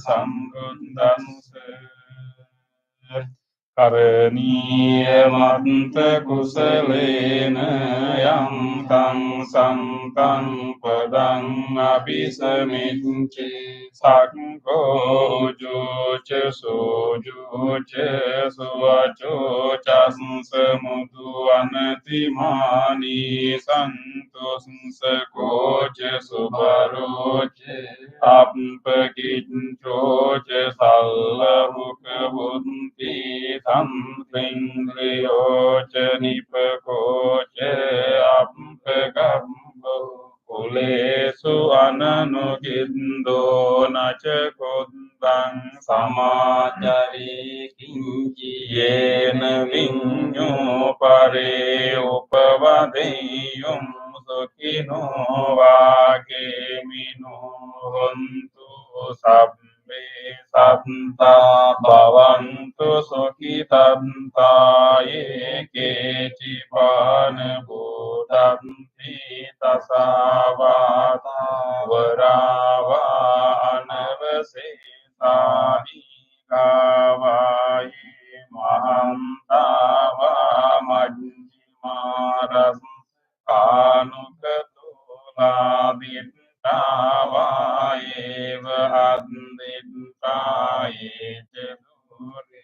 sambuddhassa. Karaniya kusalena yang tang santang padang abhisaminche sakko joche sojoche suvacho chasamudu anatimani santos sakoche subaroche appakinchoche sallavukavunti Samsingriyoche nipakoche appakambo kulesu ananukindo nache kodang samachari kinchi yena vinyo pare upavadeyum sukino vakemino hontu sabbe santa bhavantu sukhitanta ye kechipana bhutanti tasavata varava anavasesani kavaye mahantava majjimaras anukatula Tava eva adnita dure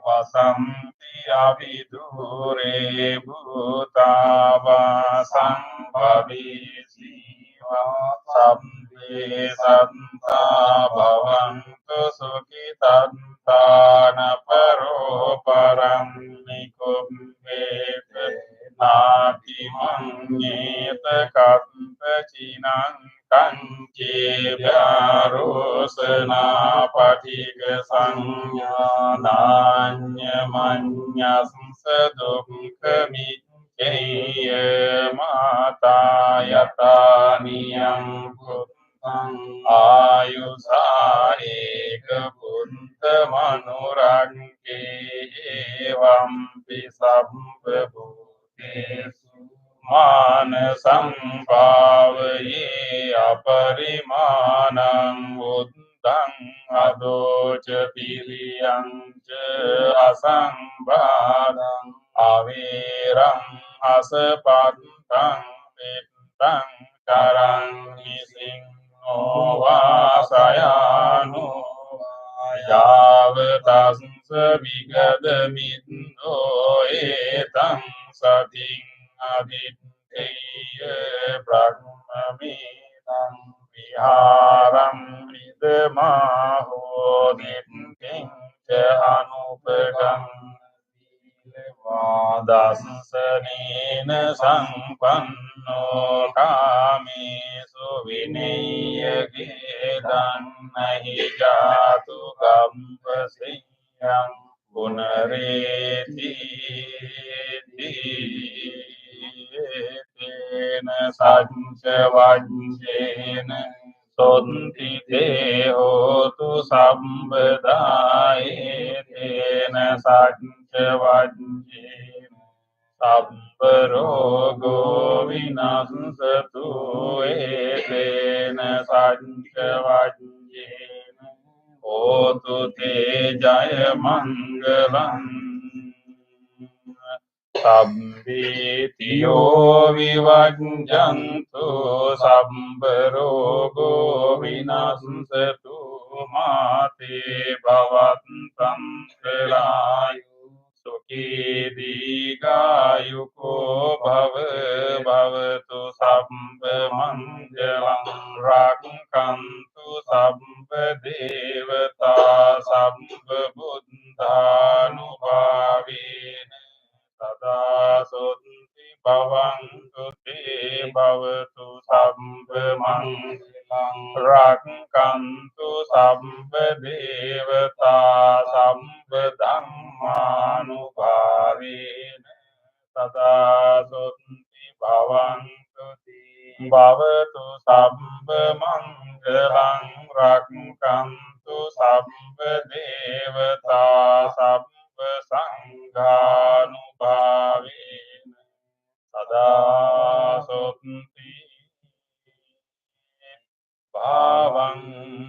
vasanti avidure bhutava sambhavisi sabbe santa bhavantu sukhitantana paro paramikumbete nati manyeta katta chinang kanche vyarosana patiga sanyanya manyasya dukkami mata yata niyang puttang ayusa eka punta manurangke evam pisabba bhutesu manasam bhavaye aparimanam uddang adoca piriyang ca asambhadang aviram asapantang vittang karang nisingho vasayano yavatasya vigadamindo etang sating aditteya brahmamidang viharam idamaho nitting ca anupagam dasanena sampanno kamesu vinayyagedan nahi jatu kampaseyam punareti tena sanca vajjena sonti te hotu sambadaye tena sanca vajjena sabba rogo vinasatu etena sanca vajjena hotu te jaya mangalam sabbitiyo vivajjantu sabba rogo vinasatu mate bhavantam kalayu sukhi dīgāyuko bhava bhavatu sabba mangalam rakhantu sabba devata sabba buddhanubhavena sada soti bhavantu te bhavatu sabba mangalam rakhantu sabba devata sabba dhammanubhavena sada soti bhavantu te bhavatu sabba mangalam rakhantu sabba devata sabba sanghanubhavena sada soti bhavantu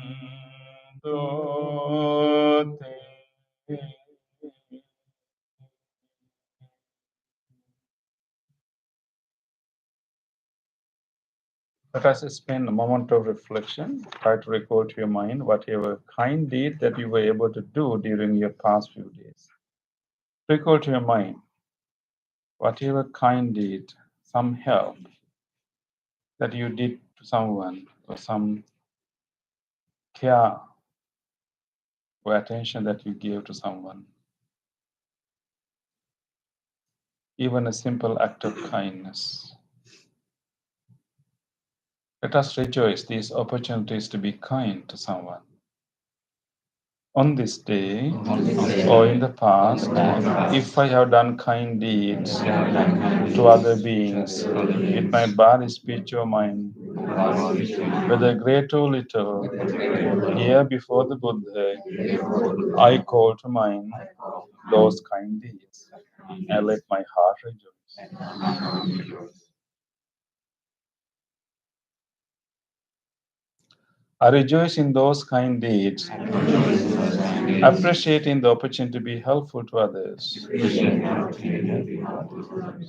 te. Let us spend a moment of reflection. Try to recall to your mind whatever kind deed that you were able to do during your past few days. Recall to your mind whatever kind deed, some help that you did to someone, or some care or attention that you gave to someone. Even a simple act of kindness. Let us rejoice these opportunities to be kind to someone. On this day or in the past, if I have done kind deeds to other beings with my body, speech, or mind, whether great or little, here before the Buddha, I call to mind those kind deeds and let my heart rejoice. I rejoice in those kind deeds appreciating the opportunity to be helpful to others.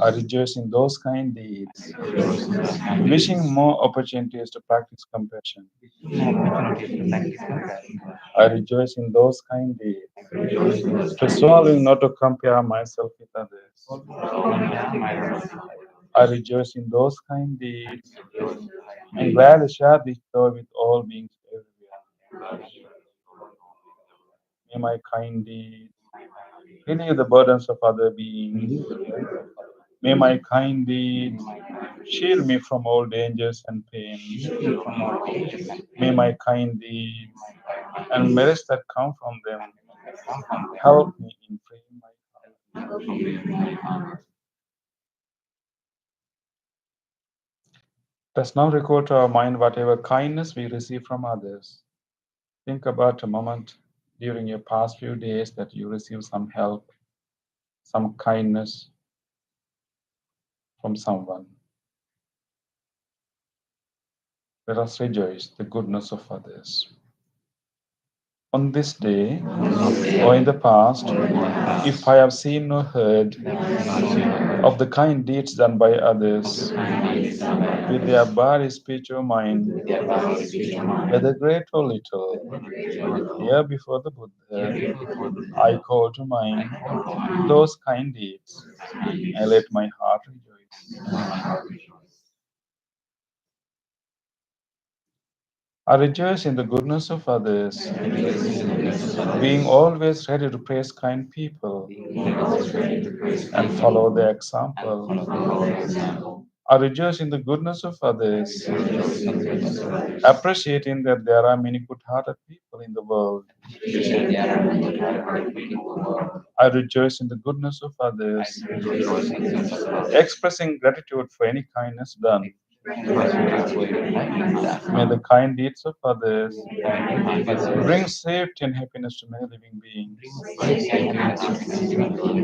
I rejoice in those kind deeds, wishing more opportunities to practice compassion. I rejoice in those kind deeds, resolving not to compare myself with others. I rejoice in those kind deeds, and gladly share this joy with all beings everywhere. May my kind deeds relieve the burdens of other beings. May my kind deeds shield me from all dangers and pains. May my kind deeds and merits that come from them help me in freeing my heart. Let's now recall to our mind whatever kindness we receive from others. Think about a moment during your past few days that you received some help, some kindness from someone. Let us rejoice the goodness of others. On this day or in the past, if I have seen or heard of the kind deeds done by others with their body, speech, or mind, whether great or little, here before the Buddha, I call to mind those kind deeds and let my heart rejoice. I rejoice in the goodness of others, being always ready to praise kind people and follow their example. I rejoice in the goodness of others, appreciating that there are many good-hearted people in the world. I rejoice in the goodness of others, expressing gratitude for any kindness done. May the kind deeds of others bring safety and happiness to many living beings.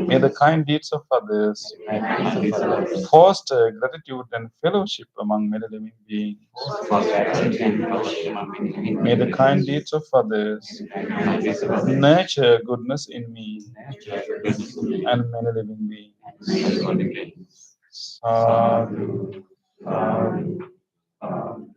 May the kind deeds of others foster gratitude and fellowship among many living beings. May the kind deeds of others nurture goodness in me and many living beings. Sadhu, sadhu, sadhu.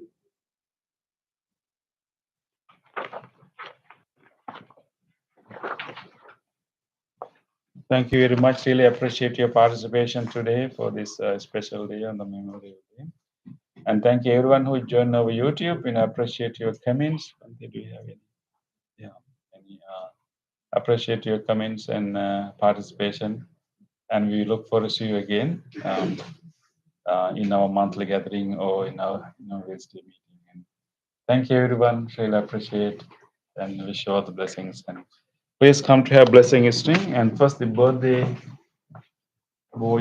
Thank you very much. Really appreciate your participation today for this special day on the Memorial Day. And thank you everyone who joined our YouTube, and I appreciate your comments. Do you have any? Yeah, appreciate your comments and participation. And we look forward to see you again in our monthly gathering or in our Wednesday meeting. And thank you everyone. Really appreciate and wish you all the blessings. And please come to have blessing string. And first the birthday boy.